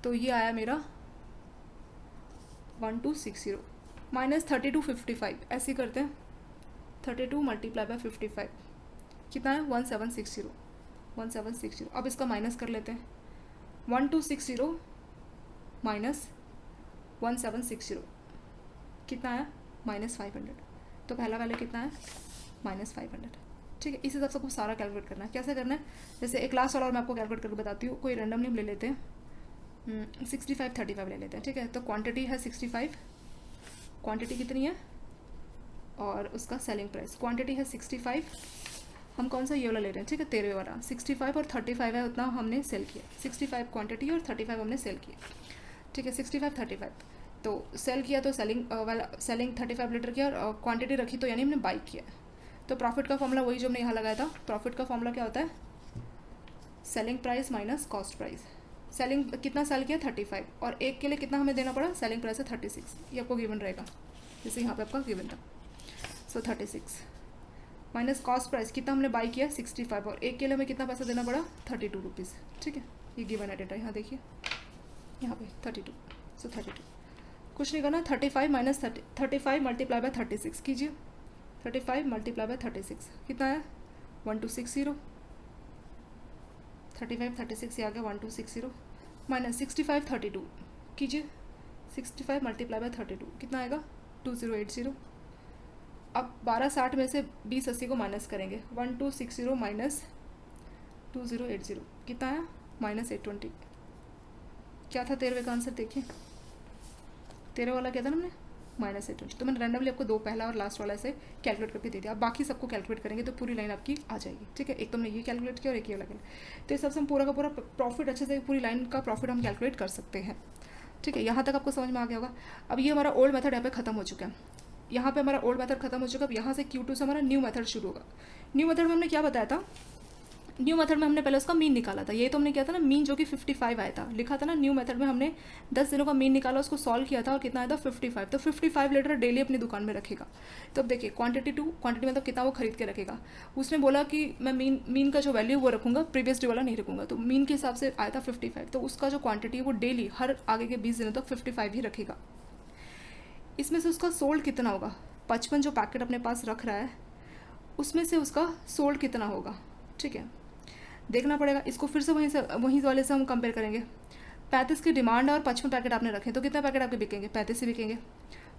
तो ये आया मेरा 1260 माइनस 32 55, ऐसे ही करते हैं 32 मल्टीप्लाई बाय 55 कितना है 1760। अब इसका माइनस कर लेते हैं, 1260 माइनस 1760 कितना है -500, तो पहला वैल्यू कितना है -500। ठीक है, इस हिसाब से आपको सारा कैलकुलेट करना है। कैसे करना है, जैसे एक लास्ट वाला और मैं आपको कैलकुलेट करके बताती हूँ, कोई रैंडमली हम ले लेते हैं 65 35 ले लेते हैं। ठीक है, तो क्वांटिटी है 65, क्वांटिटी कितनी है और उसका सेलिंग प्राइस, क्वांटिटी है 65, हम कौन सा ये वाला ले रहे हैं, ठीक है 13 वाला, 65 और 35 है उतना हमने सेल किया, 65 क्वांटिटी और 35 हमने सेल किया। ठीक है, 65 35 तो सेल किया, तो सेलिंग 35 लीटर किया और क्वांटिटी रखी, तो यानी हमने बाई किया। तो प्रॉफिट का फॉर्मूला वही जो हमने यहाँ लगाया था, प्रॉफिट का फॉर्मूला क्या होता है, selling price minus cost price. Selling कितना सेल किया 35, और एक के लिए कितना हमें देना पड़ा, सेलिंग प्राइस है 36, ये आपको गिवन रहेगा, जैसे यहाँ पे आपका गिवन था। सो 36 माइनस कॉस्ट प्राइस, कितना हमने बाई किया 65, और एक के लिए हमें कितना पैसा देना पड़ा 32 रुपीज़। ठीक है, ये गिवन है डेटा, यहाँ देखिए यहाँ पे 32, सो 32 कुछ नहीं करना, 35 माइनस 35 मल्टीप्लाई बाय 36 कीजिए, 35 मल्टीप्लाई बाय 36 कितना है 1260, 35 36 ये आ गया 1260 माइनस 65 32 कीजिए, 65 मल्टीप्लाई बाय 32 कितना आएगा 2080। अब 1260 में से 2080 को माइनस करेंगे, 1260 माइनस 2080 कितना है -820। क्या था 13वें का आंसर, देखिए 13 वाला क्या था ना हमने -820, तो मैंने रैंडमली आपको दो, पहला और लास्ट वाला से कैलकुलेट करके दे दिया। आप बाकी सबको कैलकुलेट करेंगे तो पूरी लाइन आपकी आ जाएगी। ठीक है, एक तो हमने ये कैलकुलेट किया और एक ये वाला कैलकुलेट, तो इस सबसे हम पूरा का पूरा प्रॉफिट अच्छे से, पूरी लाइन का प्रॉफिट हम कैलकुलेट कर सकते हैं। ठीक है, यहाँ तक आपको समझ में आ गया होगा। अब ये हमारा ओल्ड मेथड यहाँ पे खत्म हो चुका है, यहाँ पे हमारा ओल्ड मेथड खत्म हो चुका है। अब यहाँ से Q2 से हमारा न्यू मेथड शुरू होगा। न्यू मेथड में हमने क्या बताया था, न्यू मेथड में हमने पहले उसका मीन निकाला था, ये तो हमने किया था ना, मीन जो कि 55 आया था, लिखा था ना। न्यू मेथड में हमने 10 दिनों का मीन निकाला, उसको सॉल्व किया था और कितना आया था 55। तो 55 लीटर डेली अपनी दुकान में रखेगा। तो अब देखिए क्वांटिटी मतलब कितना वो खरीद के रखेगा। उसने बोला कि मैं मीन का जो वैल्यू वो रखूँगा, प्रीवियस डे वाला नहीं रखूँगा, तो मीन के हिसाब से आया था 55। तो उसका जो क्वांटिटी है वो डेली हर आगे के 20 दिनों तक 55 ही रखेगा। इसमें से उसका सोल्ड कितना होगा, 55 जो पैकेट अपने पास रख रहा है उसमें से उसका सोल्ड कितना होगा। ठीक है, देखना पड़ेगा इसको, फिर से वहीं वाले से हम कंपेयर करेंगे। 35 की डिमांड और 55 पैकेट आपने रखे, तो कितने पैकेट आपके बिकेंगे, 35 ही बिकेंगे।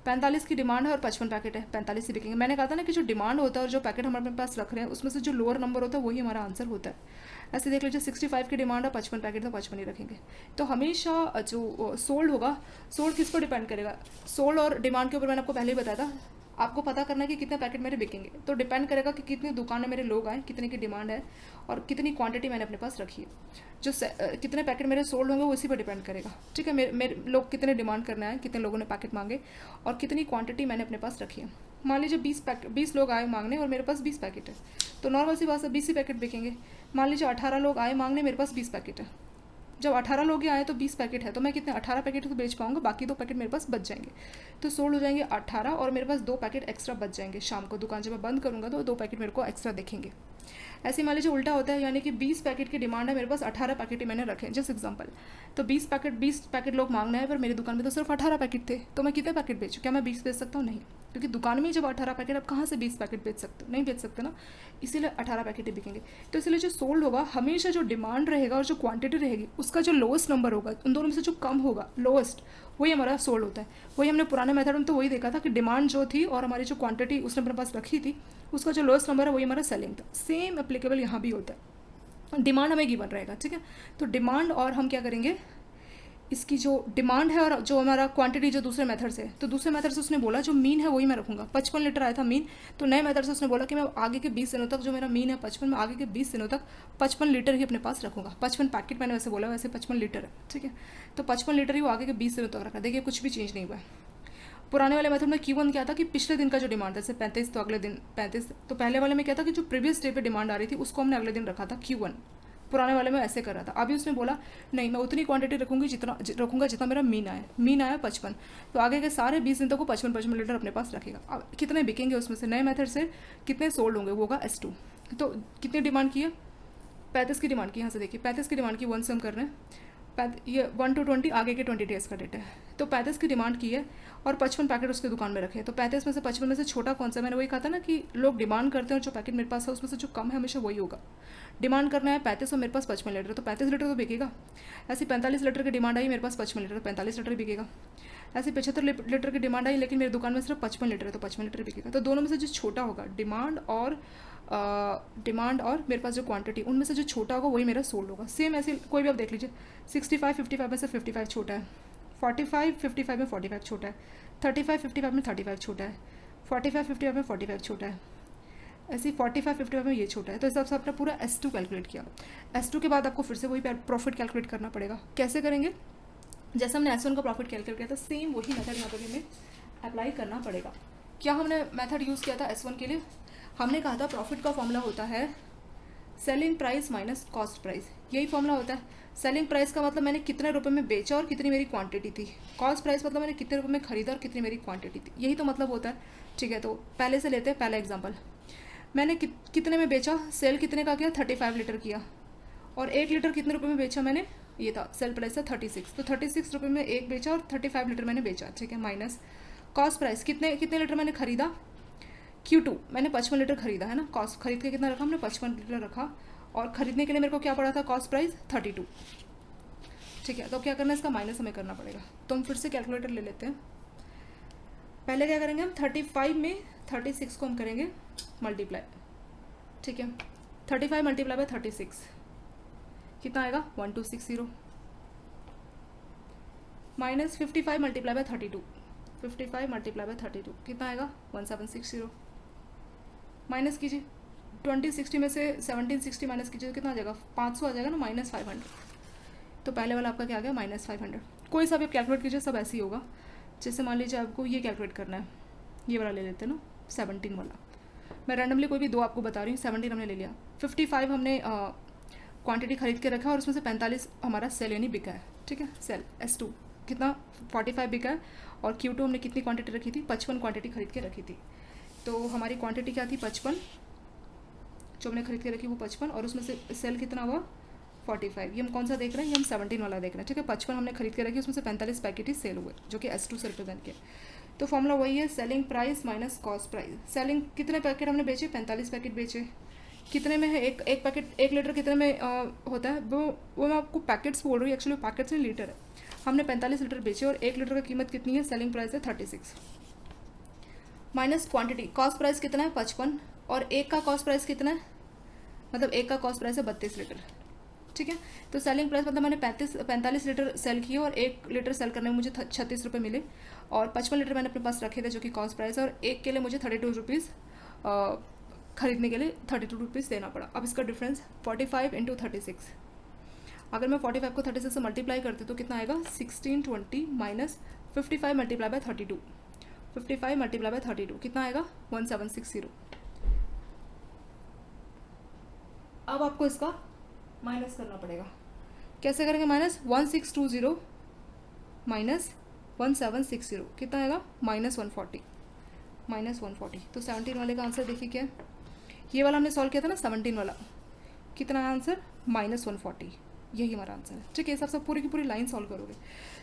45 की डिमांड है और 55 पैकेट है, 45 ही बिकेंगे। मैंने कहा था ना कि जो डिमांड होता है और जो पैकेट हम अपने पास रख रहे हैं उसमें से जो लोअर नंबर होता है वही हमारा आंसर होता है। ऐसे देख लीजिए 65 की डिमांड है, 55 पैकेट तो 55 ही रखेंगे। तो हमेशा जो सोल्ड होगा, सोल्ड किस पर डिपेंड करेगा, सोल्ड और डिमांड के ऊपर मैंने आपको पहले ही बताया था। आपको पता करना है कि कितने पैकेट मेरे बिकेंगे, तो डिपेंड करेगा कि कितनी दुकानें मेरे लोग आए, कितने की डिमांड है और कितनी क्वांटिटी मैंने अपने पास रखी है। जो कितने पैकेट मेरे सोल्ड होंगे वो इसी पर डिपेंड करेगा, ठीक है। मेरे लोग कितने डिमांड करने आए, कितने लोगों ने पैकेट मांगे और कितनी क्वांटिटी मैंने अपने पास रखी है। मान लीजिए 20 लोग आए मांगने और मेरे पास 20 पैकेट है, तो नॉर्मल सी बात है 20 ही पैकेट बिकेंगे। मान लीजिए 18 लोग आए मांगने, मेरे पास 20 पैकेट है। जब 18 लोग ही आए तो 20 पैकेट है, तो मैं कितने 18 पैकेट तो बेच पाऊंगा, बाकी 2 पैकेट मेरे पास बच जाएंगे। तो सोल्ड हो जाएंगे 18 और मेरे पास 2 पैकेट एक्स्ट्रा बच जाएंगे। शाम को दुकान जब मैं बंद करूंगा तो 2 पैकेट मेरे को एक्स्ट्रा दिखेंगे। ऐसे मान लीजिए उल्टा होता है, यानी कि 20 पैकेट की डिमांड है, मेरे पास 18 पैकेट ही मैंने रखे, जस्ट एग्जांपल। तो 20 पैकेट लोग मांगना है, पर मेरी दुकान में तो सिर्फ 18 पैकेट थे, तो मैं कितने पैकेट बेचूँ? क्या मैं 20 बेच सकता हूँ? नहीं, क्योंकि दुकान में जब 18 पैकेट, आप कहाँ से 20 पैकेट बेच सकते हो? नहीं बेच सकते ना, इसीलिए 18 पैकेट ही बिकेंगे। तो इसलिए जो सोल्ड होगा हमेशा जो डिमांड रहेगा और जो क्वांटिटी रहेगी उसका जो लोएस्ट नंबर होगा, उन दोनों में से जो कम होगा लोएस्ट, वही हमारा सोल्ड होता है। वही हमने पुराने मेथड में तो वही देखा था कि डिमांड जो थी और हमारी जो क्वांटिटी उसने अपने पास रखी थी, उसका जो लोएस्ट नंबर है वही हमारा सेलिंग था। सेम एप्लीकेबल यहाँ भी होता है। डिमांड हमें गिवन रहेगा, ठीक है। तो डिमांड और हम क्या करेंगे, इसकी जो डिमांड है और जो हमारा क्वांटिटी जो दूसरे मेथड से, तो दूसरे मेथड से उसने बोला जो मीन है वही मैं रखूँगा। 55 लीटर आया था मीन, तो नए मेथड से उसने बोला कि मैं आगे के 20 दिनों तक, जो मेरा मीन है 55, में आगे के 20 दिनों तक 55 लीटर ही अपने पास रखूँगा। 55 पैकेट मैंने वैसे बोला, वैसे 55 लीटर है, ठीक है। तो 55 लीटर ही वो आगे के 20 दिनों तक रखा। देखिए कुछ भी चेंज नहीं हुआ है। पुराने वाले मेथड में Q1 क्या था कि पिछले दिन का जो डिमांड था, जैसे 35 तो अगले दिन 35, तो पहले वाले में क्या था कि जो प्रीवियस डे पे डिमांड आ रही थी उसको हमने अगले दिन रखा था Q1। पुराने वाले में ऐसे कर रहा था। अभी उसने बोला नहीं, मैं उतनी क्वांटिटी रखूंगा जितना मेरा मीन आया 55, तो आगे के सारे 20 दिन तक वो 55 लीटर अपने पास रखेगा। अब कितने बिकेंगे उसमें से, नए मेथड से कितने सोल्ड होंगे, वो होगा S2। तो कितनी डिमांड की है, 35 की डिमांड की। यहाँ से देखिए 35 की डिमांड की, 1 से हम कर रहे हैं, ये 1 to 20 आगे के 20 डेज का डेटा है। तो 35 की डिमांड की है और 55 पैकेट उसकी दुकान में रखे हैं। तो 35 में से 55 में से छोटा कौन सा, मैंने वही कहा था ना कि लोग डिमांड करते हैं और जो पैकेट मेरे पास है उसमें से जो कम है हमेशा वही होगा। डिमांड करना है 35 और मेरे पास 55 लीटर, तो 35 लीटर तो बिकेगा। ऐसी 45 लीटर की डिमांड आई, मेरे पास 55 लीटर, 45 लीटर बिकेगा। ऐसे 75 लीटर की डिमांड आई, लेकिन मेरी दुकान में सिर्फ 55 लीटर है, तो 55 लीटर बिकेगा। तो दोनों में से जो छोटा होगा, डिमांड और मेरे पास जो क्वांटिटी, उनमें से जो छोटा होगा वही मेरा सोल्ड होगा। सेम ऐसे कोई भी आप देख लीजिए, 65 55 में से 55 छोटा है, 45 55 में 45 छोटा है, 35 55 में 35 छोटा है, 45 55 में 45 छोटा है, ऐसे 45 55 में ये छोटा है। तो इस हिसाब से आपने पूरा S2 कैलकुलेट किया। S2 के बाद आपको फिर से वही प्रॉफिट कैलकुलेट करना पड़ेगा। कैसे करेंगे, जैसे हमने S1 का प्रॉफिट कैलकुलेट किया था, सेम वही मेथड यहाँ पर हमें अप्लाई करना पड़ेगा। क्या हमने मेथड यूज़ किया था S1 के लिए, हमने कहा था प्रॉफिट का फॉर्मूला होता है selling price minus cost price. यही फॉर्मूला होता है। सेलिंग प्राइस का मतलब मैंने कितने रुपए में बेचा और कितनी मेरी क्वांटिटी थी। कॉस्ट प्राइस मतलब मैंने कितने रुपए में खरीदा और कितनी मेरी क्वांटिटी थी। यही तो मतलब होता है, ठीक है। तो पहले से लेते हैं, पहला एग्जाम्पल, मैंने कितने में बेचा, सेल कितने का किया, 35 लीटर किया, और 1 लीटर कितने रुपये में बेचा मैंने, ये था सेल प्राइस था 36, तो 36 रुपये में 1 बेचा और 35 लीटर मैंने बेचा, ठीक है। माइनस कॉस्ट प्राइस, कितने लीटर मैंने खरीदा, Q2 मैंने 55 लीटर खरीदा है ना, कॉस्ट खरीद के कितना रखा हमने, 55 लीटर रखा, और खरीदने के लिए मेरे को क्या पड़ा था, कॉस्ट प्राइस 32, ठीक है। तो क्या करना है, इसका माइनस हमें करना पड़ेगा। तो हम फिर से कैलकुलेटर ले लेते हैं। पहले क्या करेंगे हम, 35 में 36 को हम करेंगे मल्टीप्लाई, ठीक है। 35 मल्टीप्लाई बाय 36 कितना आएगा, 1260, minus 55 multiply by 32, 55 multiply by 32 कितना आएगा, 1760, माइनस कीजिए 2060 में से 1760 माइनस कीजिए तो कितना आ जाएगा, 500 आ जाएगा ना, -500। तो पहले वाला आपका क्या आ गया, -500। कोई सा भी आप कैलकुलेट कीजिए, सब ऐसे ही होगा। जैसे मान लीजिए आपको ये कैलकुलेट करना है, ये वाला ले लेते हैं ना, 17 वाला। मैं रैंडमली कोई भी दो आपको बता रही हूँ। 17 हमने ले लिया, 55 हमने क्वांटिटी खरीद के रखा और उसमें से 45 हमारा सेल यानी बिका है, ठीक है। सेल S2 कितना, 45 बिका है, और Q2 हमने कितनी क्वांटिटी रखी थी, 55 क्वांटिटी खरीद के रखी थी। तो हमारी क्वांटिटी क्या थी, 55, जो हमने खरीद के रखी वो 55, और उसमें से सेल कितना हुआ, 45। ये हम कौन सा देख रहे हैं, ये हम 17 वाला देख रहे हैं, ठीक है। 55 हमने खरीद के रखी, उसमें से 45 पैकेट ही सेल हुए, जो कि S2 से रिप्रेजेंट किया। तो फॉर्मूला वही है, selling price minus cost price. Selling कितने पैकेट हमने बेचे, 45 पैकेट बेचे। कितने में है एक पैकेट, 1 लीटर कितने में होता है, वो मैं आपको पैकेट्स बोल रही हूँ, एक्चुअली पैकेट्स में लीटर है। हमने 45 लीटर बेचे और 1 लीटर की कीमत कितनी है, सेलिंग प्राइस है 36, माइनस क्वांटिटी, कॉस्ट प्राइस कितना है 55 और एक का कॉस्ट प्राइस कितना है, मतलब एक का कॉस्ट प्राइस है 32 लीटर, ठीक है। तो सेलिंग प्राइस मतलब मैंने 45 लीटर सेल किए और 1 लीटर सेल करने में मुझे 36 रुपये मिले और 55 लीटर मैंने अपने पास रखे थे जो कि कॉस्ट प्राइस है और एक के लिए मुझे 32 रुपीज़ खरीदने के लिए 32 रुपीज़ देना पड़ा। अब इसका डिफरेंस 45 इंटू 36, अगर मैं 45 को 36 से मल्टीप्लाई करती तो कितना आएगा 1620 minus 55 multiply by 32, 55 multiply by 32 कितना आएगा 1760। अब आपको इसका माइनस करना पड़ेगा, कैसे करेंगे माइनस 1620 माइनस 1760 कितना आएगा माइनस 140, माइनस 140। तो 17 वाले का आंसर देखिए क्या है, ये वाला हमने सॉल्व किया था ना 17 वाला, कितना है आंसर माइनस 140, यही हमारा आंसर है, ठीक है। सब पूरी की पूरी लाइन सॉल्व करोगे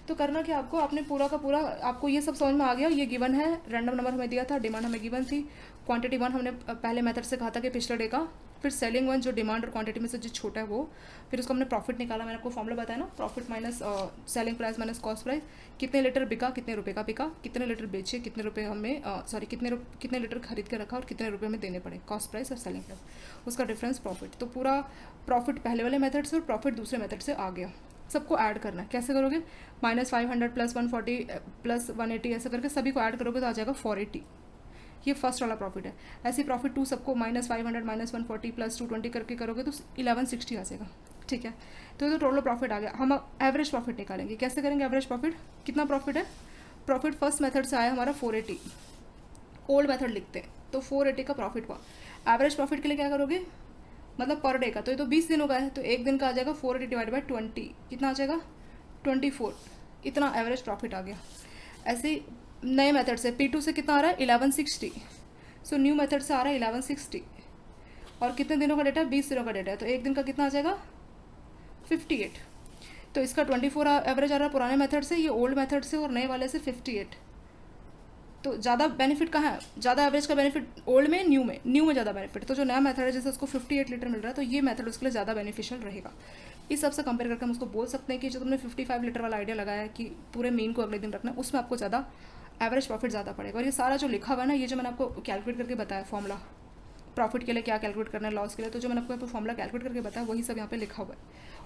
तो करना क्या आपको, आपने पूरा का पूरा आपको ये सब समझ में आ गया, ये गिवन है, रैंडम नंबर हमें दिया था, डिमांड हमें गिवन थी, क्वांटिटी 1 हमने पहले मेथड से कहा था कि पिछले डे का, फिर सेलिंग 1 जो डिमांड और क्वांटिटी में से जो छोटा है वो, फिर उसको हमने प्रॉफिट निकाला, मैंने आपको फॉर्मूला बताया ना, profit minus selling price minus cost price, कितने लीटर बिका कितने रुपए का बिका, कितने लीटर बेचे कितने रुपए हमें कितने लीटर खरीद के रखा और कितने रुपए में देने पड़े, कॉस्ट प्राइस और सेलिंग प्राइस, उसका डिफरेंस प्रॉफिट। तो पूरा प्रॉफिट पहले वाले मेथड से और प्रॉफिट दूसरे मेथड से आ गया। सबको ऐड करना है, कैसे करोगे -500 प्लस 140 प्लस 180 ऐसे करके सभी को ऐड करोगे तो आ जाएगा 480, ये फर्स्ट वाला प्रॉफिट है। ऐसे प्रॉफिट 2 सबको -500 माइनस 140 प्लस 220 करके करोगे तो 1160 आ जाएगा, ठीक है। तो ये तो टोटल प्रॉफिट आ गया। हम एवरेज प्रॉफिट निकालेंगे, कैसे करेंगे एवरेज प्रॉफिट, कितना प्रॉफिट है, प्रॉफिट फर्स्ट मेथड से आया हमारा 480, ओल्ड मेथड लिखते हैं तो 480 का प्रॉफिट हुआ। एवरेज प्रॉफिट के लिए क्या करोगे, मतलब पर डे का, तो ये तो 20 दिनों का है तो एक दिन का आ जाएगा 480 डिवाइड बाई 20, कितना आ जाएगा 24, इतना एवरेज प्रॉफिट आ गया। ऐसे ही नए मेथड से P2 से कितना आ रहा है 1160, सो न्यू मेथड से आ रहा है 1160 और कितने दिनों का डेटा है 20 दिनों का डेटा है तो एक दिन का कितना आ जाएगा 58, तो इसका 24 एवरेज आ रहा है पुराने मेथड से, ये ओल्ड मेथड से और नए वाले से 58। तो ज़्यादा बेनिफिट कहाँ है, ज़्यादा एवरेज का बेनिफिट ओल्ड में न्यू में ज़्यादा बेनिफिट, तो जो नया मेथड है जैसे उसको 58 लीटर मिल रहा है तो ये मेथड उसके लिए ज़्यादा बेनिफिशियल रहेगा। इस सबसे कंपेयर करके हम उसको बोल सकते हैं कि जो तुमने 55 लीटर वाला आइडिया लगाया है कि पूरे मीन को अगले दिन रखना है, उसमें आपको ज़्यादा एवरेज प्रॉफिट ज़्यादा पड़ेगा। और ये सारा जो लिखा हुआ है ना, ये जो मैंने आपको कैलकुलेट करके बताया फॉर्मूला, प्रॉफिट के लिए क्या कैलकुलेट करना है, लॉस के लिए, तो जो मैंने आपको फॉर्मूला कैलकुलेट करके बताया वही सब यहाँ पे लिखा हुआ है।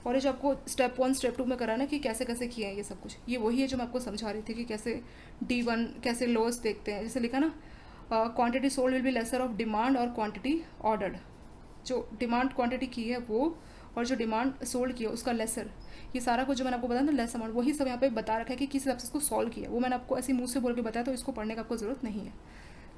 और ये जो आपको स्टेप 1 स्टेप 2 में कराना कि कैसे कैसे किए हैं ये सब कुछ, ये वही है जो मैं आपको समझा रही थी कि कैसे D1 कैसे लॉस देखते हैं। जैसे लिखा ना quantity sold will be lesser of demand और क्वांटिटी ऑर्डर्ड, जो डिमांड क्वांटिटी की है वो और जो डिमांड सोल्ड की है उसका लेसर, ये सारा कुछ जो मैंने आपको बताया ना लेस अमाउंट, वही सब यहाँ पे बता रखा है कि किस हिसाब से इसको सॉल्व किया, वो मैंने आपको ऐसे मुंह से बोल के बताया तो इसको पढ़ने का आपको ज़रूरत नहीं है,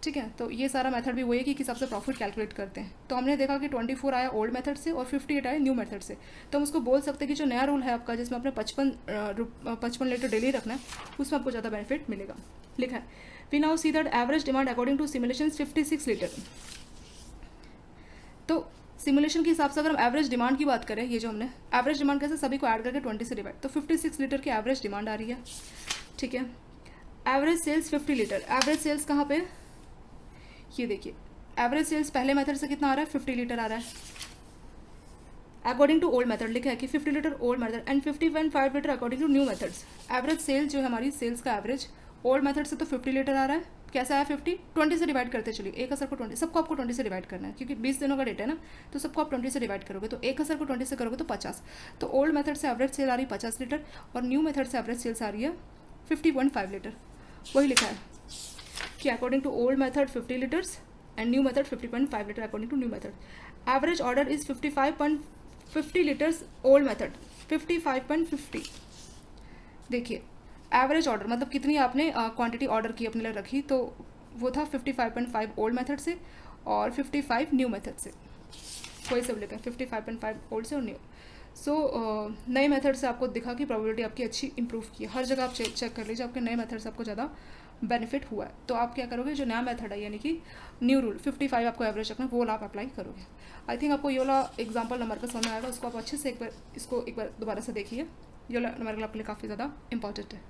ठीक है। तो ये सारा मेथड भी वही है कि किस हिसाब से प्रॉफिट कैलकुलेट करते हैं। तो हमने देखा कि 24 आया ओल्ड मेथड से और 58 आया न्यू मेथड से, तो हम उसको बोल सकते हैं कि जो नया रूल है आपका जिसमें आपने 55 लीटर डेली रखना है उसमें आपको ज़्यादा बेनिफिट मिलेगा। लिखा है we now see that average demand according to simulation 56 liter. तो सिमुलेशन के हिसाब से अगर हम एवरेज डिमांड की बात करें, ये जो हमने एवरेज डिमांड कैसे सभी को ऐड करके 20 से डिवाइड, तो 56 लीटर की एवरेज डिमांड आ रही है, ठीक है। Average sales 50 liter, average sales कहाँ पे, ये देखिए एवरेज सेल्स पहले मेथड से कितना आ रहा है 50 लीटर आ रहा है अकॉर्डिंग टू ओल्ड मेथड, लिखा है कि 50 liter old method and 50.5 liter according to new methods. Average sale जो है हमारी सेल्स का एवरेज ओल्ड मेथड से तो 50 लीटर आ रहा है, कैसा आया 50, 20 से डिवाइड करते चलिए, 1000 को 20, सबको आपको 20 से डिवाइड करना है क्योंकि 20 दिनों का डेटा है ना, तो सबको आप 20 से डिवाइड करोगे तो 1000 को 20 से करोगे तो 50। तो ओल्ड मेथड से एवरेज सेल आ रही है 50 लीटर और न्यू मेथड से एवरेज सेल्स आ रही है 50.5 लीटर। वही लिखा है कि according to old method 50 liters and new method 50.5 liter according to new method. Average order is 55.50 liters old method 55.50। देखिए एवरेज ऑर्डर मतलब कितनी आपने क्वांटिटी ऑर्डर की अपने लिए रखी, तो वो था 55.5 ओल्ड मेथड से और 55 न्यू मेथड से, वही सब लिखा है 55.5 ओल्ड से और न्यू। सो नए मेथड से आपको दिखा कि प्रोबेबिलिटी आपकी अच्छी इंप्रूव की है, हर जगह आप चेक कर लीजिए आपके नए मेथड से आपको ज़्यादा बेनिफिट हुआ है। तो आप क्या करोगे, जो नया मेथड है यानी कि न्यू रूल 55 आपको एवरेज रखना, वो आप अप्लाई करोगे। आई थिंक आपको ये वाला एग्जांपल नंबर का समझ में आएगा, उसको आप अच्छे से एक बार दोबारा से देखिए, ये वाला नंबर आपके लिए काफ़ी ज़्यादा इंपॉर्टेंट है।